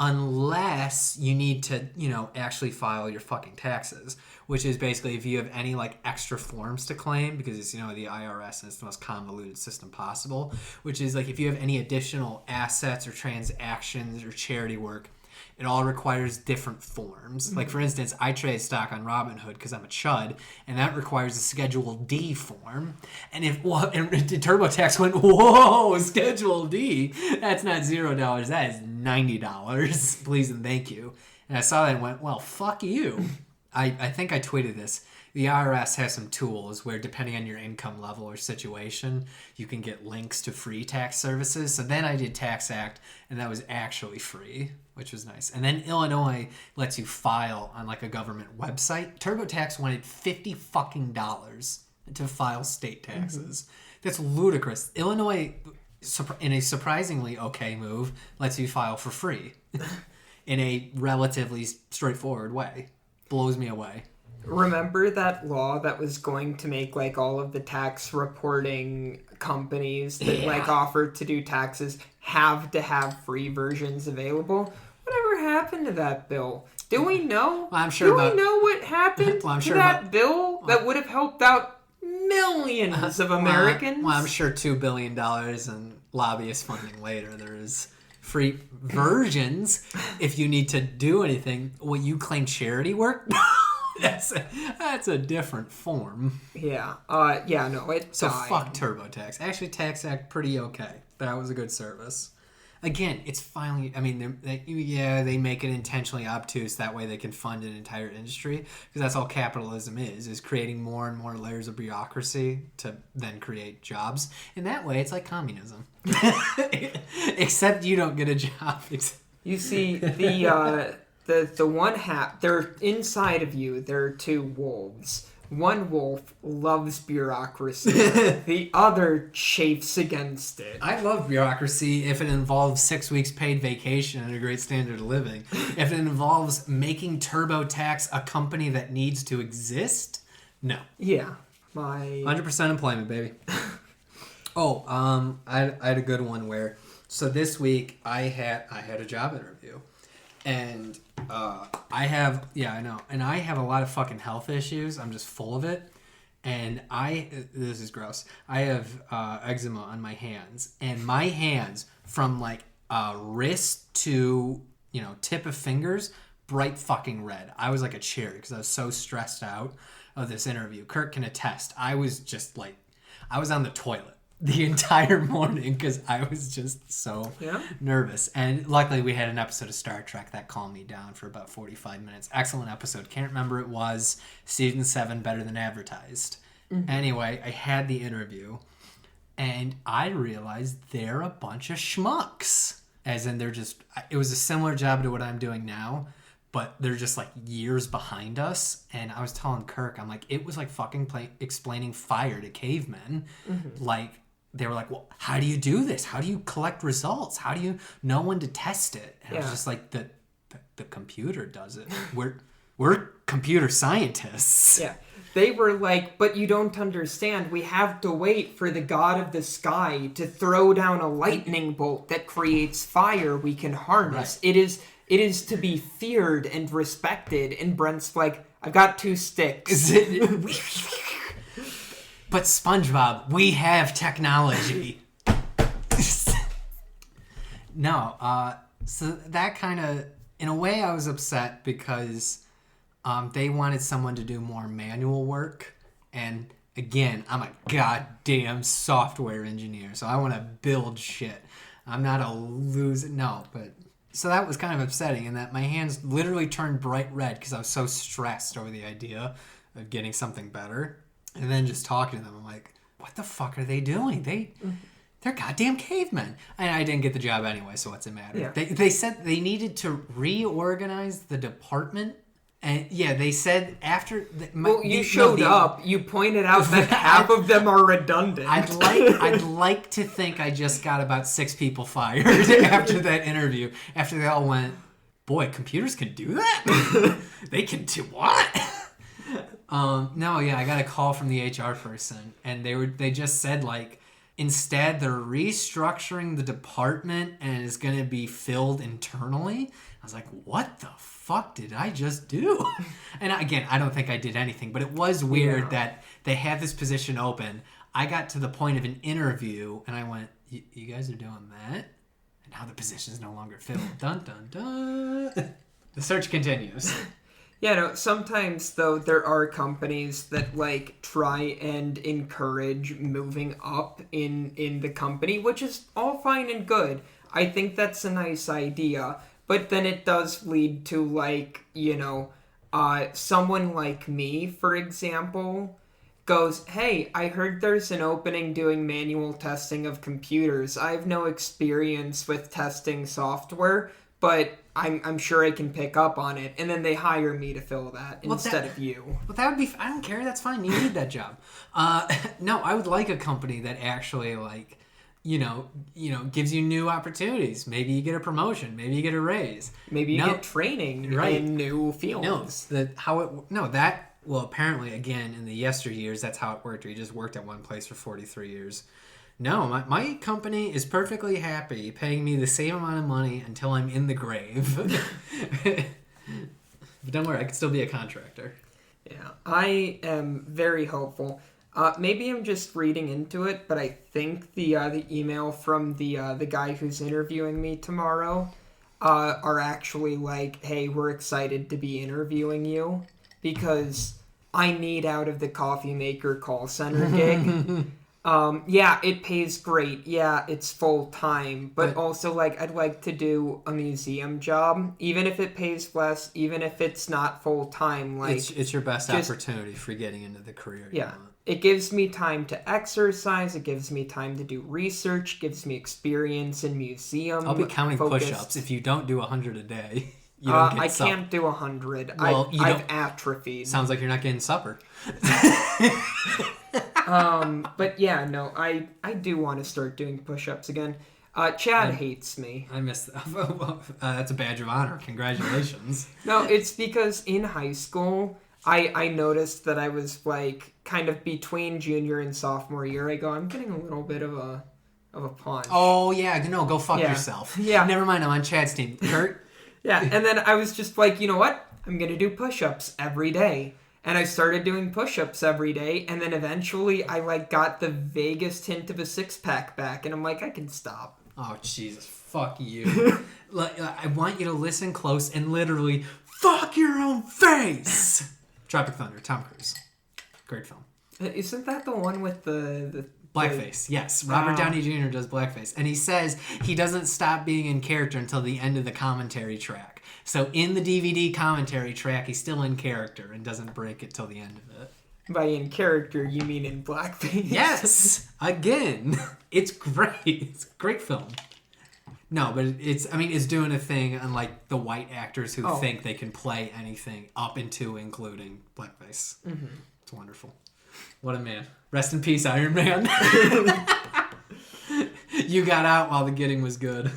A: Unless you need to, actually file your fucking taxes, which is basically if you have any extra forms to claim, because it's, the IRS and it's the most convoluted system possible, which is if you have any additional assets or transactions or charity work, it all requires different forms. Mm-hmm. For instance, I trade stock on Robinhood because I'm a chud, and that requires a Schedule D form. And TurboTax went, whoa, Schedule D? That's not $0, that is $90. Please and thank you. And I saw that and went, well, fuck you. I think I tweeted this. the IRS has some tools where, depending on your income level or situation, you can get links to free tax services. So then I did Tax Act, and that was actually free, which was nice. And then Illinois lets you file on like a government website. TurboTax wanted $50 to file state taxes. That's ludicrous. Illinois, in a surprisingly okay move, lets you file for free in a relatively straightforward way. Blows me away.
B: Remember that law that was going to make like all of the tax reporting companies that like offered to do taxes have to have free versions available? Whatever happened to that bill? Do we know?
A: Well, I'm sure
B: we know what happened to that bill that would have helped out millions of Americans?
A: Well, I'm sure $2 billion in lobbyist funding later, there is free versions if you need to do anything. Well, you claim charity work? That's a different form.
B: Yeah. No, it
A: So
B: died.
A: fuck TurboTax. Actually, Tax Act, pretty okay. That was a good service. Again, it's finally, I mean, they make it intentionally obtuse. That way they can fund an entire industry. Because that's all capitalism is creating more and more layers of bureaucracy to then create jobs. And that way, it's like communism. Except you don't get a job.
B: You see, the one half, they're inside of you, there are two wolves. One wolf loves bureaucracy. The other chafes against it.
A: I love bureaucracy if it involves 6 weeks paid vacation and a great standard of living. If it involves making TurboTax a company that needs to exist, no.
B: Yeah.
A: 100% employment, baby. I had a good one where, so this week I had a job interview. And I have a lot of fucking health issues. I'm just full of it. And this is gross. I have eczema on my hands. And my hands, from like wrist to, tip of fingers, bright fucking red. I was like a cherry because I was so stressed out of this interview. Kirk can attest. I was just like, I was on the toilet the entire morning because I was just so nervous. And luckily we had an episode of Star Trek that calmed me down for about 45 minutes. Excellent episode. Can't remember it was. Season 7, better than advertised. Mm-hmm. Anyway, I had the interview and I realized they're a bunch of schmucks. As in it was a similar job to what I'm doing now, but they're just like years behind us. And I was telling Kirk, I'm like, it was like fucking explaining fire to cavemen. Mm-hmm. Like, they were like, well, how do you do this? How do you collect results? How do you know when to test it? And I was just like, the computer does it. We're computer scientists.
B: Yeah. They were like, but you don't understand. We have to wait for the god of the sky to throw down a lightning bolt that creates fire we can harness. Right. It is to be feared and respected. And Brent's like, I've got 2 sticks.
A: But SpongeBob, we have technology. No, so that kind of, in a way I was upset because they wanted someone to do more manual work. And again, I'm a goddamn software engineer, so I want to build shit. I'm not a loser. No, but so that was kind of upsetting in that my hands literally turned bright red because I was so stressed over the idea of getting something better. And then just talking to them, I'm like, what the fuck are they doing? They're goddamn cavemen. And I didn't get the job anyway, so what's it matter? Yeah. They said they needed to reorganize the department. And yeah, they said after...
B: you showed up. You pointed out that half of them are redundant.
A: I'd like to think I just got about 6 people fired after that interview. After they all went, boy, computers can do that? They can do what? I got a call from the HR person, and they just said, like, instead they're restructuring the department and it's going to be filled internally. I was like, what the fuck did I just do? And again, I don't think I did anything, but it was weird that they had this position open. I got to the point of an interview, and I went, you guys are doing that? And now the position is no longer filled. Dun, dun, dun. The search continues.
B: Yeah, no, sometimes, though, there are companies that, like, try and encourage moving up in the company, which is all fine and good. I think that's a nice idea. But then it does lead to, like, someone like me, for example, goes, hey, I heard there's an opening doing manual testing of computers. I have no experience with testing software, but I'm sure I can pick up on it. And then they hire me to fill that instead of you.
A: Well, that would be... I don't care. That's fine. You need that job. No, I would like a company that actually, like, gives you new opportunities. Maybe you get a promotion. Maybe you get a raise.
B: Maybe you get training in new fields.
A: Well, apparently, again, in the yesteryears, that's how it worked. We just worked at one place for 43 years. No, my company is perfectly happy paying me the same amount of money until I'm in the grave. But don't worry, I can still be a contractor.
B: Yeah, I am very hopeful. Maybe I'm just reading into it, but I think the email from the guy who's interviewing me tomorrow are actually like, hey, we're excited to be interviewing you because I need out of the coffee maker call center gig. Yeah, it pays great. Yeah, it's full time, but also like I'd like to do a museum job, even if it pays less, even if it's not full time. Like
A: it's your best opportunity for getting into the career.
B: Yeah, it gives me time to exercise. It gives me time to do research. Gives me experience in museum.
A: I'll be counting push-ups if you don't do 100 a day. You don't get supper.
B: Can't do 100. Well, I've atrophied.
A: Sounds like you're not getting supper.
B: But yeah, no, I do want to start doing push-ups again. Chad hates me.
A: I missed that. That's a badge of honor. Congratulations.
B: No, it's because in high school, I noticed that I was like kind of between junior and sophomore year. I'm getting a little bit of a punch.
A: Oh yeah, no, go fuck yourself.
B: Yeah.
A: Never mind, I'm on Chad's team. Kurt?
B: Yeah, and then I was just like, you know what? I'm going to do push-ups every day. And I started doing push-ups every day, and then eventually I like got the vaguest hint of a six-pack back, and I'm like, I can stop.
A: Oh, Jesus. Fuck you. I want you to listen close and literally fuck your own face! Tropic Thunder, Tom Cruise. Great film.
B: Isn't that the one with the
A: Blackface, yes. Robert Downey Jr. does blackface. And he says he doesn't stop being in character until the end of the commentary track. So in the DVD commentary track, he's still in character and doesn't break it till the end of it.
B: By in character, you mean in blackface?
A: Yes! Again. It's great. It's a great film. No, but it's doing a thing unlike the white actors who think they can play anything up into including blackface. Mm-hmm. It's wonderful. What a man. Rest in peace, Iron Man. You got out while the getting was good.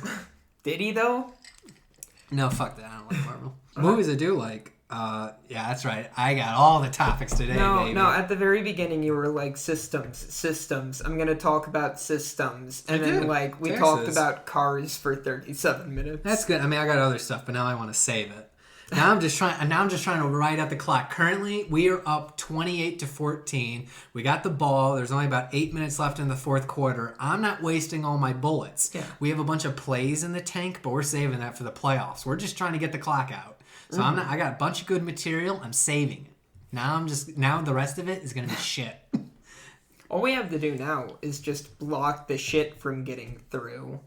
B: Did he, though?
A: No, fuck that. I don't like Marvel. Movies I do like. Yeah, that's right. I got all the topics today, baby.
B: No, at the very beginning you were like, systems. I'm going to talk about systems. And then, we talked about cars for 37 minutes.
A: That's good. I got other stuff, but now I want to save it. Now I'm just trying to ride out the clock. Currently, we are up 28-14. We got the ball. There's only about 8 minutes left in the fourth quarter. I'm not wasting all my bullets.
B: Yeah.
A: We have a bunch of plays in the tank, but we're saving that for the playoffs. We're just trying to get the clock out. So I got a bunch of good material. I'm saving it. Now the rest of it is going to be shit.
B: All we have to do now is just block the shit from getting through.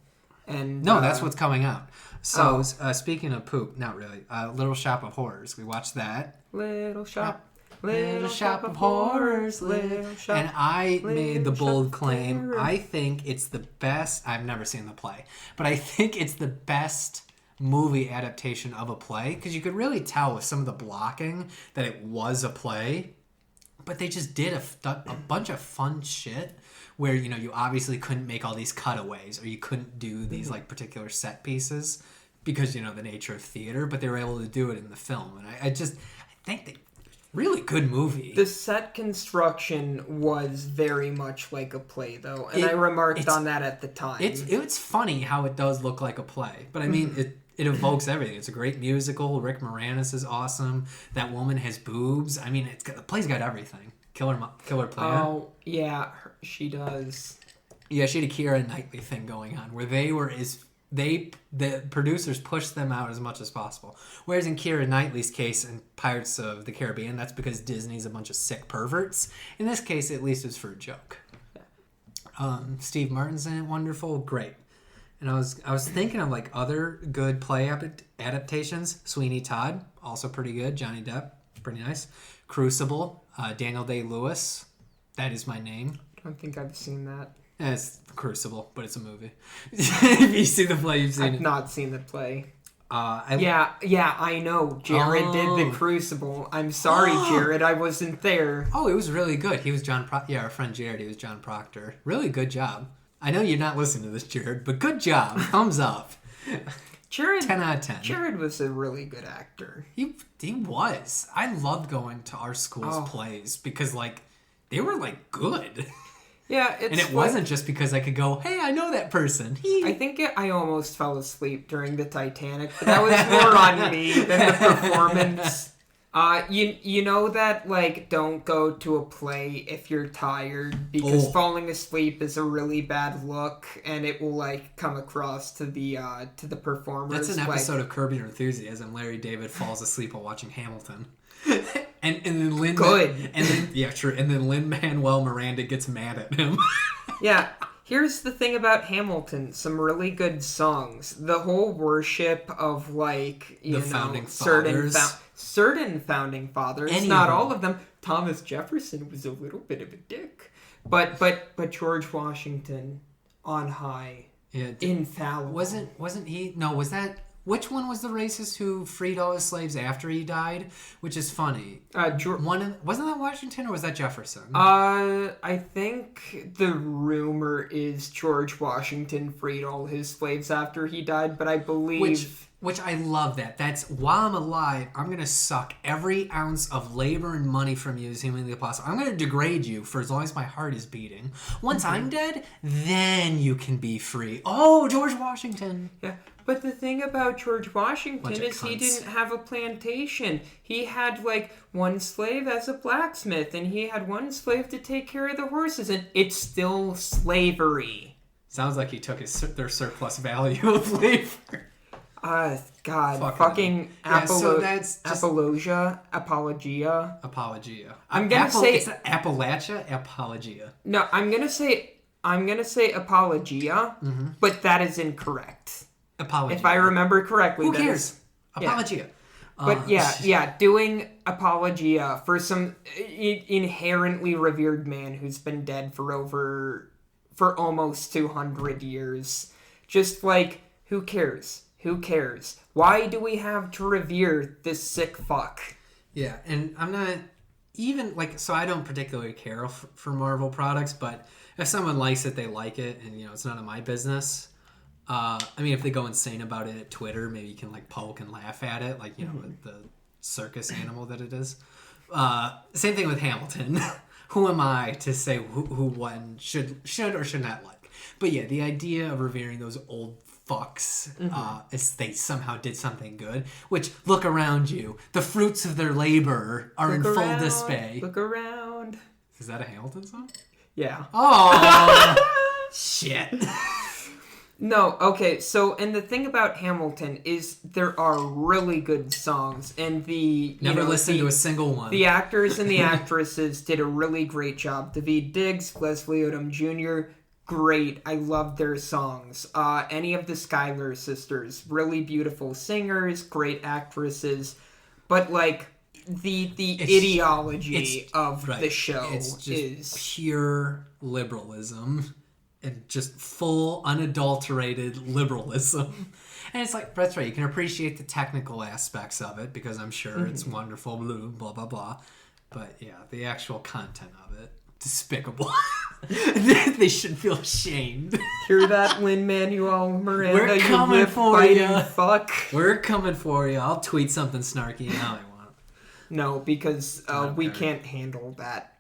B: And
A: no, that's what's coming out. So, speaking of poop, not really. Little Shop of Horrors. We watched that.
B: Little Shop
A: of Horrors. And I made the bold claim. I think it's the best. I've never seen the play, but I think it's the best movie adaptation of a play because you could really tell with some of the blocking that it was a play, but they just did a bunch of fun shit. Where, you obviously couldn't make all these cutaways or you couldn't do these, particular set pieces because, the nature of theater, but they were able to do it in the film. And I think really good movie.
B: The set construction was very much like a play, though. And I remarked on that at the time.
A: It's funny how it does look like a play. But, it evokes everything. It's a great musical. Rick Moranis is awesome. That woman has boobs. The play's got everything. Killer play.
B: Oh, yeah, she does.
A: Yeah, she had a Keira Knightley thing going on where the producers pushed them out as much as possible. Whereas in Keira Knightley's case in Pirates of the Caribbean, that's because Disney's a bunch of sick perverts. In this case, at least it's for a joke. Steve Martin's in it, wonderful, great. And I was thinking of other good play adaptations. Sweeney Todd, also pretty good. Johnny Depp. Pretty nice. Crucible, Daniel Day-Lewis. That is my name.
B: I don't think I've seen that.
A: It's Crucible, but it's a movie. If you see the play, you've seen it.
B: I've not seen the play.
A: I
B: know. Jared did the Crucible. I'm sorry, Jared, I wasn't there.
A: Oh, it was really good. He was our friend Jared. He was John Proctor. Really good job. I know you're not listening to this, Jared, but good job. Thumbs up.
B: Jared,
A: 10 out of 10.
B: Jared was a really good actor.
A: He was. I loved going to our school's plays because, like, they were, like, good.
B: Yeah,
A: and it wasn't just because I could go, hey, I know that person.
B: I think I almost fell asleep during the Titanic, but that was more on me than the performance. You know that, like, don't go to a play if you're tired because falling asleep is a really bad look and it will, like, come across to the performers.
A: That's an episode of Curb Your Enthusiasm. Larry David falls asleep while watching Hamilton. and then Lin
B: Good.
A: And then and then Lin-Manuel Miranda gets mad at him.
B: Yeah. Here's the thing about Hamilton, some really good songs. The whole worship of, like, certain founding fathers, not all of them. Thomas Jefferson was a little bit of a dick. But George Washington on high. Yeah, infallible.
A: Wasn't he? No, was that which one was the racist who freed all his slaves after he died? Which is funny. Wasn't that Washington or was that Jefferson?
B: I think the rumor is George Washington freed all his slaves after he died, but I believe...
A: Which I love that. That's, while I'm alive, I'm going to suck every ounce of labor and money from you as humanly possible. I'm going to degrade you for as long as my heart is beating. Once I'm dead, then you can be free. Oh, George Washington.
B: Yeah. But the thing about George Washington is he didn't have a plantation. He had, like, one slave as a blacksmith, and he had one slave to take care of the horses, and it's still slavery.
A: Sounds like he took their surplus value of labor.
B: Fucking apologia. I'm gonna say
A: it's Appalachia. Apologia.
B: No, I'm gonna say apologia, but that is incorrect.
A: Apologia.
B: If I remember correctly.
A: Who cares? Apologia.
B: Yeah. But doing apologia for some inherently revered man who's been dead for almost 200 years. Just like, who cares? Who cares? Why do we have to revere this sick fuck?
A: Yeah, and I'm not even, like, so I don't particularly care for Marvel products, but if someone likes it, they like it, and, you know, it's none of my business. I mean, if they go insane about it at Twitter, maybe you can, like, poke and laugh at it, like, you know, the circus animal that it is. Same thing with Hamilton. Who am I to say who one should or should not like? But yeah, the idea of revering those old fucks as they somehow did something good, which, look around you. The fruits of their labor are in full display.
B: Look around.
A: Is that a Hamilton song?
B: Yeah.
A: Oh, shit.
B: No, okay, so, and the thing about Hamilton is there are really good songs, and
A: Never listened to a single one.
B: The actors and the actresses did a really great job. Daveed Diggs, Leslie Odom Jr., great. I love their songs. Any of the Schuyler sisters, really beautiful singers, great actresses, but, like, the ideology of the show is
A: pure liberalism. And just full, unadulterated liberalism. And it's like, that's right, you can appreciate the technical aspects of it, because I'm sure it's wonderful, blah, blah, blah. But yeah, the actual content of it, despicable. They should feel ashamed.
B: Hear that, Lin-Manuel Miranda?
A: We're coming for you.
B: Fuck.
A: We're coming for you. I'll tweet something snarky now I want.
B: No, because we can't handle that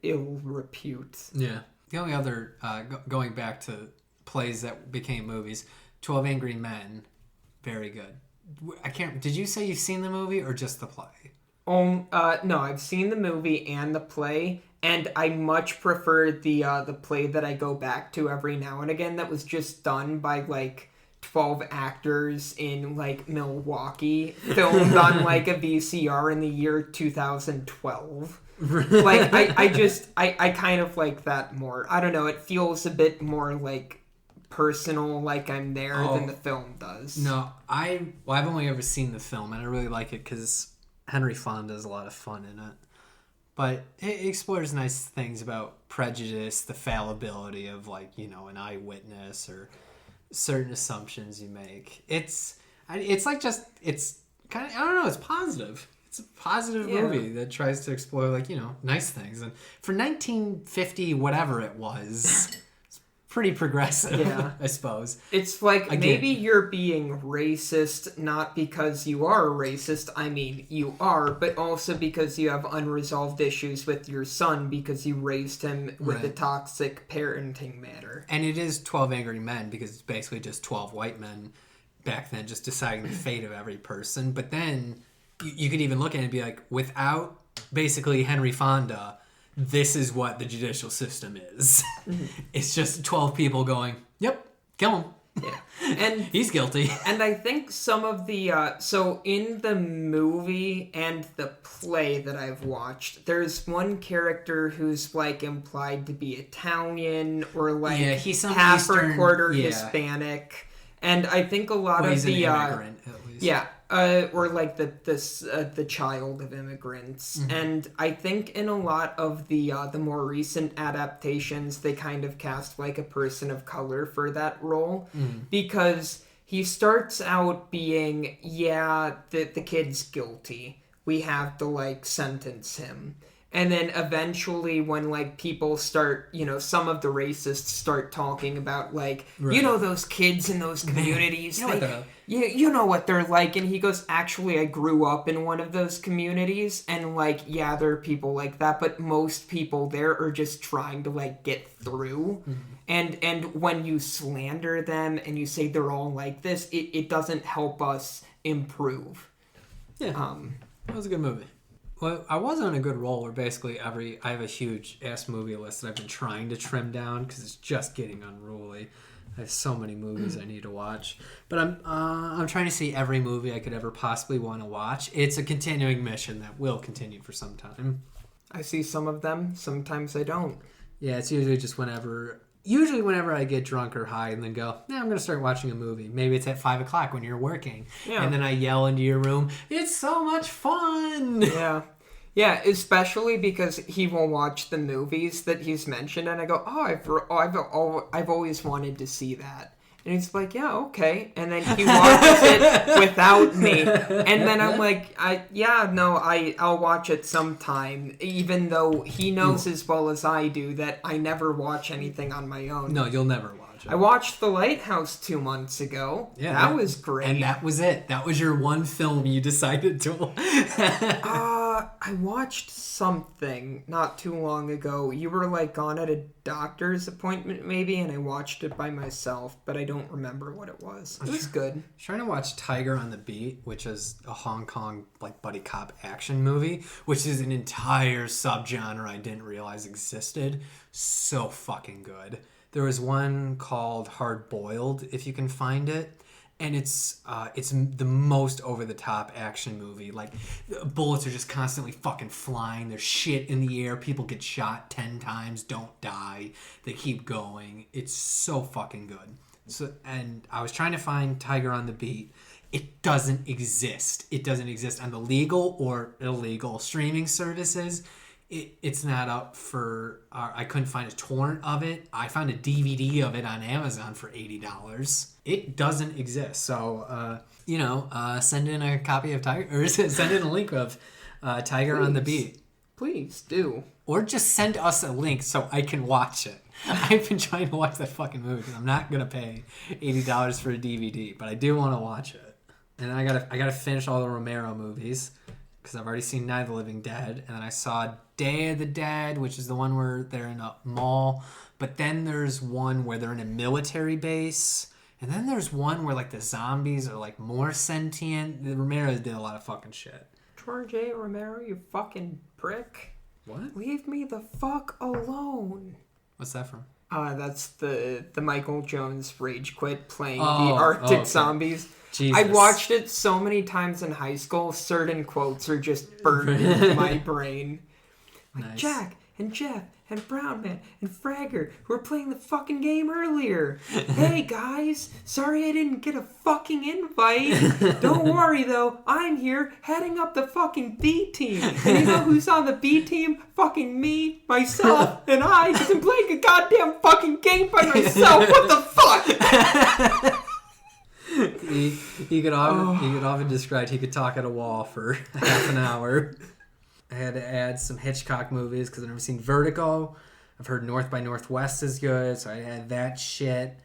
B: ill repute.
A: Yeah. The only other, going back to plays that became movies, 12 Angry Men, very good. Did you say you've seen the movie or just the play?
B: No, I've seen the movie and the play, and I much prefer the play that I go back to every now and again that was just done by, like, 12 actors in, like, Milwaukee, filmed on, like, a VCR in the year 2012. Like, I kind of like that more. I don't know, it feels a bit more, like, personal, like I'm there than the film does.
A: No, I've only ever seen the film, and I really like it because Henry Fonda has a lot of fun in it. But it explores nice things about prejudice, the fallibility of, like, you know, an eyewitness or certain assumptions you make. It's like just, it's kind of, I don't know, it's positive. It's a positive movie that tries to explore, like, you know, nice things. And for 1950, whatever it was, it's pretty progressive, I suppose.
B: It's like, maybe you're being racist, not because you are a racist. I mean, you are, but also because you have unresolved issues with your son because you raised him with a toxic parenting manner.
A: And it is 12 Angry Men because it's basically just 12 white men back then just deciding the fate of every person. But then you could even look at it and be like, without basically Henry Fonda, this is what the judicial system is. It's just 12 people going, yep, kill him.
B: Yeah. And
A: he's guilty.
B: And I think some of the so in the movie and the play that I've watched, there's one character who's like implied to be Italian or like
A: he's some
B: half
A: Eastern,
B: or quarter Hispanic. And I think a lot of
A: he's
B: the
A: an immigrant, at least.
B: Or like the child of immigrants. Mm-hmm. And I think in a lot of the more recent adaptations, they kind of cast like a person of color for that role because he starts out being the kid's guilty. We have to like sentence him. And then eventually when, like, people start, you know, some of the racists start talking about, like, you know, those kids in those communities. You know what they're like. And he goes, actually, I grew up in one of those communities. And, like, yeah, there are people like that. But most people there are just trying to, like, get through. Mm-hmm. And when you slander them and you say they're all like this, it doesn't help us improve.
A: Yeah. That was a good movie. Well, I was on a good roll where basically I have a huge ass movie list that I've been trying to trim down because it's just getting unruly. I have so many movies I need to watch, but I'm trying to see every movie I could ever possibly want to watch. It's a continuing mission that will continue for some time.
B: I see some of them. Sometimes I don't.
A: Yeah, it's usually just whenever I get drunk or high and then go, I'm going to start watching a movie. Maybe it's at 5 o'clock when you're working. Yeah. And then I yell into your room, it's so much fun!
B: Yeah. Yeah, especially because he will watch the movies that he's mentioned and I go, I've always wanted to see that. And he's like, yeah, okay. And then he watches it without me. And then I'm like, I'll watch it sometime. Even though he knows as well as I do that I never watch anything on my own.
A: No, you'll never watch it.
B: I watched The Lighthouse 2 months ago. Yeah, that was great.
A: And that was it. That was your one film you decided to...
B: I watched something not too long ago. You were like on at a doctor's appointment maybe, and I watched it by myself, but I don't remember what it was. It was good. I was
A: trying to watch Tiger on the Beat, which is a Hong Kong like buddy cop action movie, which is an entire subgenre I didn't realize existed. So fucking good. There was one called Hard Boiled, if you can find it. And it's the most over-the-top action movie. Like, bullets are just constantly fucking flying. There's shit in the air. People get shot 10 times, don't die. They keep going. It's so fucking good. So, and I was trying to find Tiger on the Beat. It doesn't exist. It doesn't exist on the legal or illegal streaming services. It's not up for... I couldn't find a torrent of it. I found a DVD of it on Amazon for $80. It doesn't exist. So, send in a copy of Tiger... Or send in a link of Tiger on the Beat.
B: Please do.
A: Or just send us a link so I can watch it. I've been trying to watch that fucking movie because I'm not going to pay $80 for a DVD. But I do want to watch it. And I gotta finish all the Romero movies. Because I've already seen Night of the Living Dead, and then I saw Day of the Dead, which is the one where they're in a mall, but then there's one where they're in a military base, and then there's one where, like, the zombies are, like, more sentient. The Romero's did a lot of fucking shit.
B: George A. Romero, you fucking prick.
A: What?
B: Leave me the fuck alone.
A: What's that from?
B: That's the Michael Jones Rage Quit playing the Arctic Zombies.
A: Jesus.
B: I watched it so many times in high school, certain quotes are just burned into my brain. Like, nice. Jack and Jeff and Brown Man and Fragger who were playing the fucking game earlier. Hey guys, sorry I didn't get a fucking invite. Don't worry though, I'm here heading up the fucking B team. And you know who's on the B team? Fucking me, myself, and I, because I'm playing a goddamn fucking game by myself. What the fuck?
A: He could often describe he could talk at a wall for half an hour. I had to add some Hitchcock movies because I've never seen Vertigo. I've heard North by Northwest is good, so I had that shit.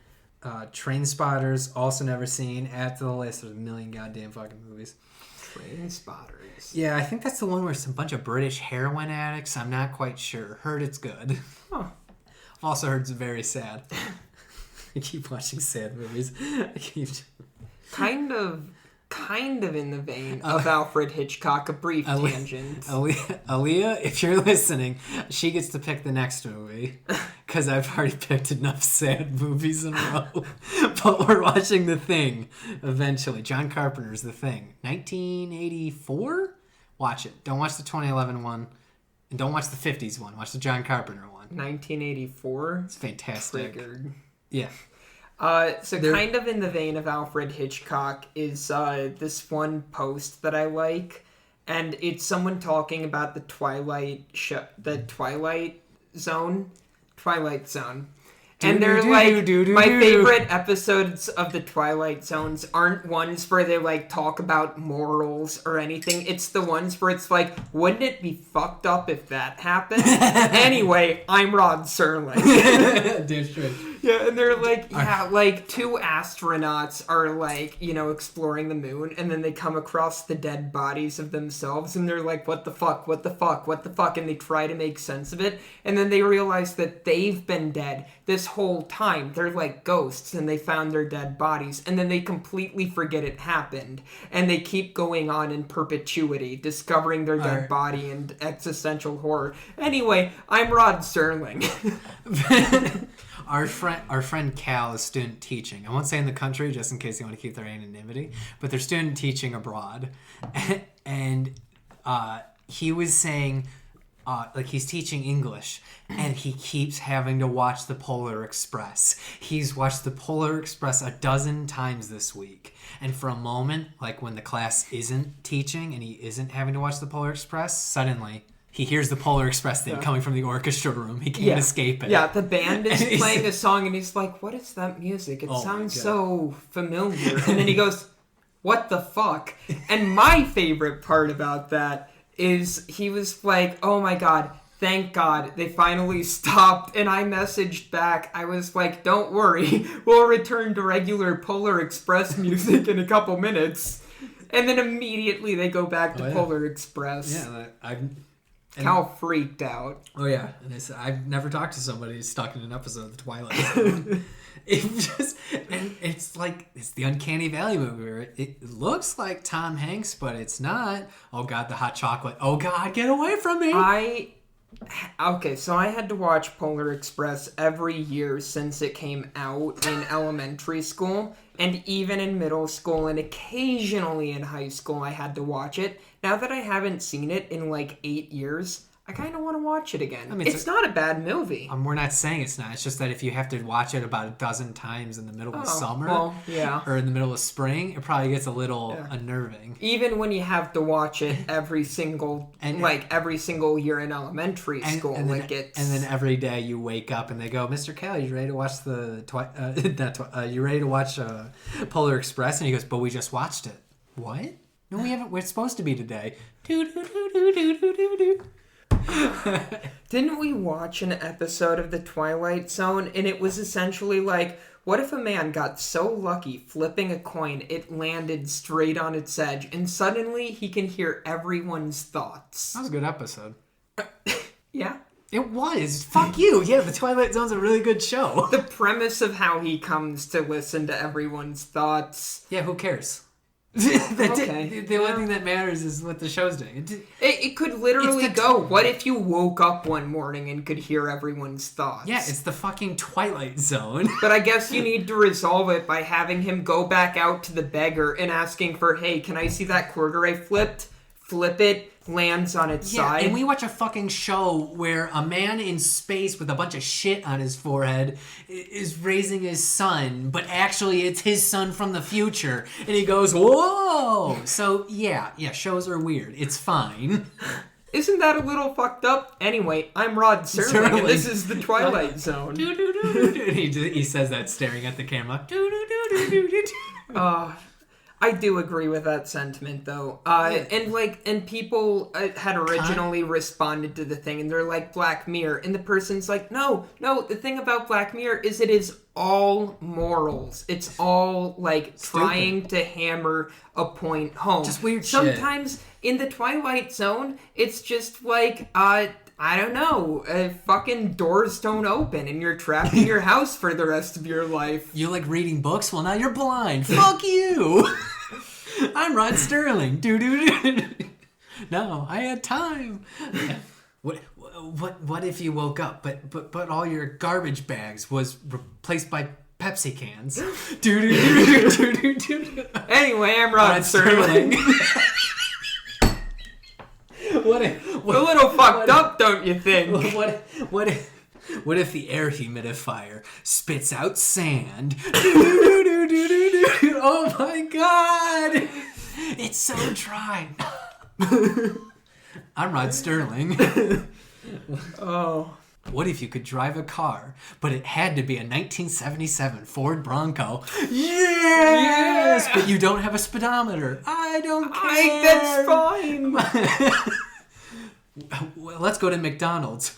A: Train Spotters, also never seen. Add to the list. There's a million goddamn fucking movies.
B: Train Spotters.
A: Yeah, I think that's the one where it's a bunch of British heroin addicts. I'm not quite sure. Heard it's good.
B: Huh.
A: I've also heard it's very sad. I keep watching sad movies.
B: Kind of in the vein of Alfred Hitchcock, a brief tangent.
A: Aaliyah, if you're listening, she gets to pick the next movie. Because I've already picked enough sad movies in a row. But we're watching The Thing eventually. John Carpenter's The Thing. 1984? Watch it. Don't watch the 2011 one. And don't watch the 50s one. Watch the John Carpenter one.
B: 1984?
A: It's fantastic.
B: Triggered.
A: Yeah.
B: Kind of in the vein of Alfred Hitchcock is this one post that I like, and it's someone talking about the Twilight Zone, and they're like, my favorite episodes of the Twilight Zones aren't ones where they like talk about morals or anything. It's the ones where it's like, wouldn't it be fucked up if that happened? Anyway, I'm Rod Serling.
A: Damn straight.
B: Yeah, and they're like, like two astronauts are like, exploring the moon, and then they come across the dead bodies of themselves, and they're like, what the fuck, and they try to make sense of it, and then they realize that they've been dead this whole time. They're like ghosts, and they found their dead bodies, and then they completely forget it happened, and they keep going on in perpetuity, discovering their dead body and existential horror. Anyway, I'm Rod Serling.
A: Our friend Cal is student teaching. I won't say in the country just in case they want to keep their anonymity, but they're student teaching abroad. And he was saying, he's teaching English, and he keeps having to watch the Polar Express. He's watched the Polar Express 12 times this week. And for a moment, like when the class isn't teaching and he isn't having to watch the Polar Express, suddenly he hears the Polar Express thing coming from the orchestra room. He can't escape it.
B: Yeah, the band is playing a song, and he's like, what is that music? It sounds so familiar. And then he goes, what the fuck? And my favorite part about that is he was like, oh my god, thank God, they finally stopped. And I messaged back, I was like, don't worry, we'll return to regular Polar Express music in a couple minutes. And then immediately they go back to Polar Express.
A: Yeah,
B: Cal freaked out.
A: Oh yeah, and I've never talked to somebody who's stuck in an episode of The Twilight Zone. It's like, it's the Uncanny Valley movie where it looks like Tom Hanks, but it's not. Oh god, the hot chocolate. Oh god, get away from me!
B: So I had to watch Polar Express every year since it came out in elementary school, and even in middle school, and occasionally in high school I had to watch it. Now that I haven't seen it in like 8 years, I kind of want to watch it again. I mean, it's not a bad movie.
A: We're not saying it's not. It's just that if you have to watch it about 12 times in the middle of summer or in the middle of spring, it probably gets a little unnerving.
B: Even when you have to watch it every single year in elementary school. And
A: then every day you wake up and they go, Mr. Cal, you ready to watch you ready to watch Polar Express? And he goes, but we just watched it. What? No, we haven't. We're supposed to be today.
B: Didn't we watch an episode of The Twilight Zone, and it was essentially like, what if a man got so lucky flipping a coin it landed straight on its edge, and suddenly he can hear everyone's thoughts?
A: That was a good episode.
B: Yeah.
A: It was. Fuck you. Yeah, The Twilight Zone's a really good show.
B: The premise of how he comes to listen to everyone's thoughts.
A: Yeah, who cares? The only thing that matters is what the show's doing.
B: It could literally go, what if you woke up one morning and could hear everyone's thoughts?
A: Yeah, it's the fucking Twilight Zone.
B: But I guess you need to resolve it by having him go back out to the beggar and asking for, hey, can I see that quarter I flipped? flip it, lands on its side.
A: And we watch a fucking show where a man in space with a bunch of shit on his forehead is raising his son, but actually it's his son from the future. And he goes, whoa! So, yeah, shows are weird. It's fine.
B: Isn't that a little fucked up? Anyway, I'm Rod Serling, and this is the Twilight Zone.
A: He says that staring at the camera.
B: I do agree with that sentiment, though. And people had originally responded to the thing, and they're like, Black Mirror. And the person's like, no, the thing about Black Mirror is it is all morals. It's all, like, trying to hammer a point home.
A: Just weird shit.
B: Sometimes in the Twilight Zone, it's just like, I don't know, fucking doors don't open and you're trapped in your house for the rest of your life.
A: You like reading books? Well, now you're blind. Fuck you! I'm Rod Sterling. No, I had time. What if you woke up, but all your garbage bags was replaced by Pepsi cans?
B: Anyway, I'm Rod Sterling. A little fucked up, don't you think?
A: What if the air humidifier spits out sand? Oh my god! It's so dry. I'm Rod Sterling.
B: Oh.
A: What if you could drive a car, but it had to be a 1977 Ford Bronco? Yes! But you don't have a speedometer. I don't care.
B: That's fine.
A: Well, let's go to McDonald's.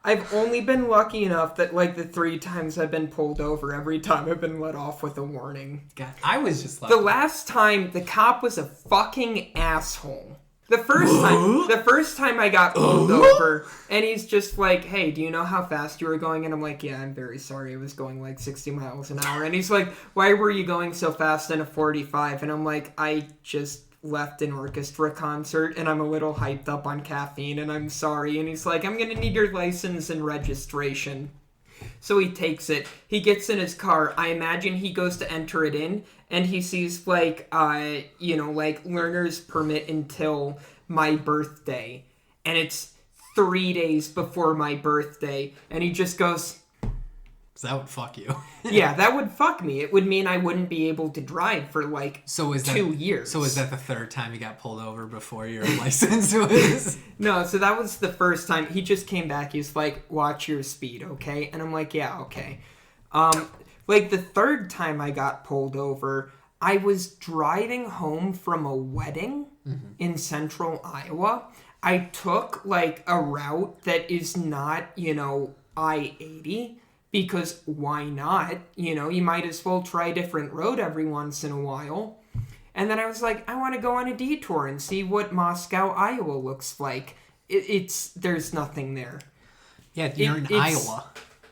B: I've only been lucky enough that, like, the 3 times I've been pulled over, every time I've been let off with a warning.
A: God, I was just like...
B: The last time, the cop was a fucking asshole. The first time I got pulled over, and he's just like, hey, do you know how fast you were going? And I'm like, yeah, I'm very sorry. I was going like 60 miles an hour. And he's like, why were you going so fast in a 45? And I'm like, I just left an orchestra concert, and I'm a little hyped up on caffeine, and I'm sorry. And he's like, I'm going to need your license and registration. So he takes it. He gets in his car. I imagine he goes to enter it in, and he sees, like, learner's permit until my birthday. And it's 3 days before my birthday. And he just goes...
A: That would fuck you.
B: Yeah, that would fuck me. It would mean I wouldn't be able to drive for, 2 years.
A: So is that the third time you got pulled over before your license was...
B: No, so that was the first time. He just came back. He's like, watch your speed, okay? And I'm like, yeah, okay. The third time I got pulled over, I was driving home from a wedding in central Iowa. I took, a route that is not, I-80. Because why not? You might as well try a different road every once in a while. And then I was like, I want to go on a detour and see what Moscow, Iowa looks like. There's nothing there.
A: Yeah, you're in Iowa.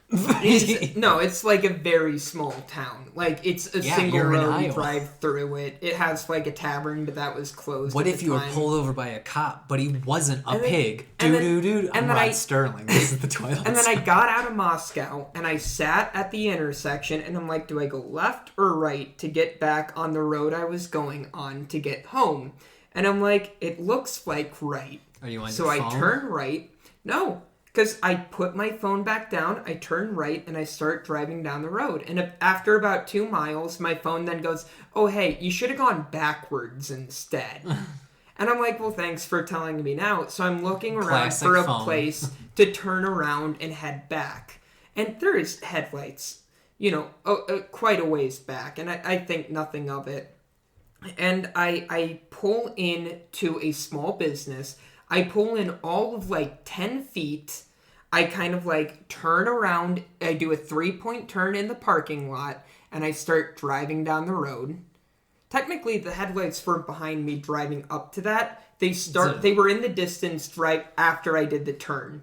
B: It's like a very small town. It's a single road. You drive through it. It has a tavern, but that was closed.
A: What if you were pulled over by a cop, but he wasn't a pig? I'm Rod Sterling. This is the Twilight Zone.
B: And then I got out of Moscow and I sat at the intersection and I'm like, do I go left or right to get back on the road I was going on to get home? And I'm like, it looks like right.
A: Are you on
B: so
A: your phone?
B: I turn right. No. Because I put my phone back down, I turn right, and I start driving down the road. And after about 2 miles, my phone then goes, oh, hey, you should have gone backwards instead. And I'm like, well, thanks for telling me now. So I'm looking around for a place to turn around and head back. And there's headlights, quite a ways back. And I think nothing of it. And I pull in to a small business. I pull in all of 10 feet. I kind of turn around. I do a 3-point turn in the parking lot. And I start driving down the road. Technically, the headlights weren't behind me driving up to that. They were in the distance right after I did the turn.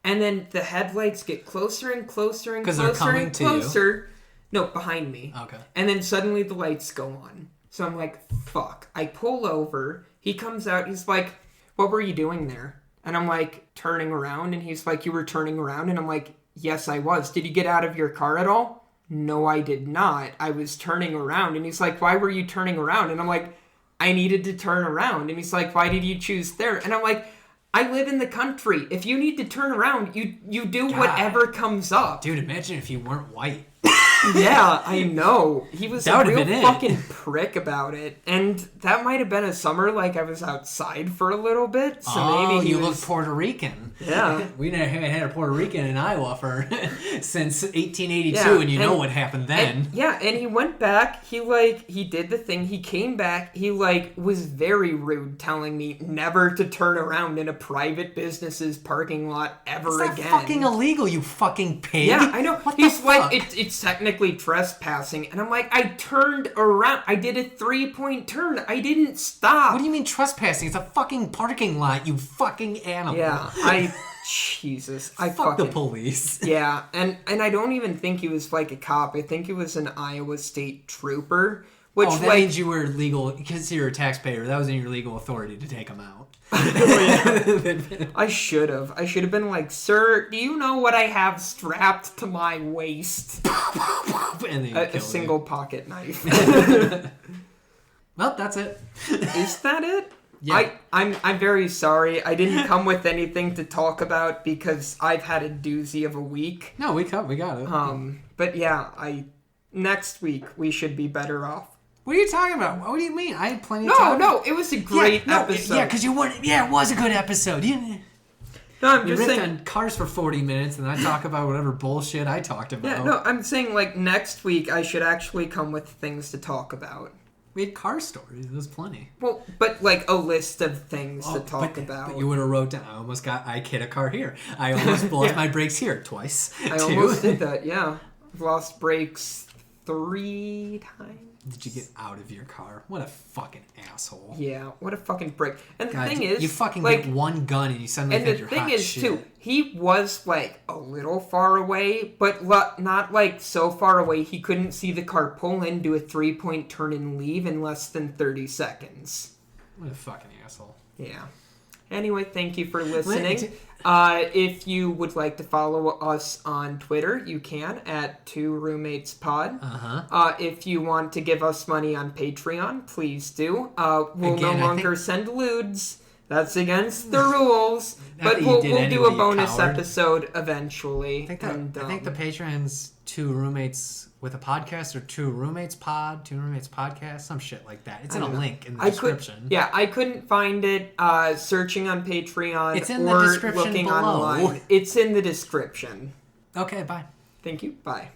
B: And then the headlights get closer and closer and closer and closer. No, behind me.
A: Okay.
B: And then suddenly the lights go on. So I'm like, fuck. I pull over. He comes out. He's like, what were you doing there? And I'm like, turning around. And he's like, you were turning around? And I'm like, yes, I was. Did you get out of your car at all? No, I did not. I was turning around. And he's like, why were you turning around? And I'm like, I needed to turn around. And he's like, why did you choose there? And I'm like, I live in the country. If you need to turn around, you do whatever comes up.
A: Dude, imagine if you weren't white.
B: Yeah, I know. He was a real fucking prick about it. And that might have been a summer like I was outside for a little bit. So maybe he
A: look Puerto Rican.
B: Yeah.
A: We haven't had a Puerto Rican in Iowa since 1882, and you know what happened then.
B: And he went back. He did the thing. He came back. He was very rude, telling me never to turn around in a private business's parking lot ever again.
A: It's fucking illegal, you fucking pig.
B: Yeah, I know.
A: What
B: He's
A: the fuck?
B: It's technically trespassing, and I'm like, I turned around. I did a 3-point turn. I didn't stop.
A: What do you mean trespassing? It's a fucking parking lot, you fucking animal.
B: Yeah, Jesus.
A: Fuck the police.
B: Yeah, and I don't even think he was like a cop. I think he was an Iowa State trooper. Which
A: that means you were legal, because you're a taxpayer. That was in your legal authority to take him out.
B: I should have. I should have been like, sir, do you know what I have strapped to my waist?
A: And
B: a single pocket knife.
A: Well, that's it.
B: Is that it?
A: Yeah.
B: I'm very sorry. I didn't come with anything to talk about because I've had a doozy of a week.
A: No, we got it.
B: But yeah, next week we should be better off.
A: What are you talking about? What do you mean? I had plenty of time.
B: No, it was a great episode.
A: Yeah, because you weren't. Yeah, it was a good episode. No, I'm just saying. On Cars for 40 minutes, and I talk about whatever bullshit I talked about.
B: Yeah, no, I'm saying like next week I should actually come with things to talk about.
A: We had car stories. There was plenty.
B: Well, but like a list of things to talk about.
A: But you would have wrote down. I hit a car here. I almost lost my brakes here twice.
B: I almost did that. Yeah, I've lost brakes 3 times.
A: Did you get out of your car? What a fucking asshole.
B: Yeah, what a fucking prick. And the thing is,
A: you fucking get one gun and you suddenly think you're hot shit. And the thing is, too,
B: he was like a little far away, but not like so far away he couldn't see the car pull in, do a 3-point turn and leave in less than 30 seconds.
A: What a fucking asshole.
B: Yeah. Anyway, thank you for listening. If you would like to follow us on Twitter, you can at 2roommatespod. If you want to give us money on Patreon, please do. We'll no longer send lewds. That's against the rules. But we'll do a bonus episode eventually.
A: I think the Patreon's 2 roommates with a podcast, or 2 roommates pod, 2 roommates podcast, some shit like that. It's in a link in the description.
B: I couldn't find it searching on Patreon
A: it's in the description
B: looking
A: below.
B: Online. It's in the description.
A: Okay, bye.
B: Thank you. Bye.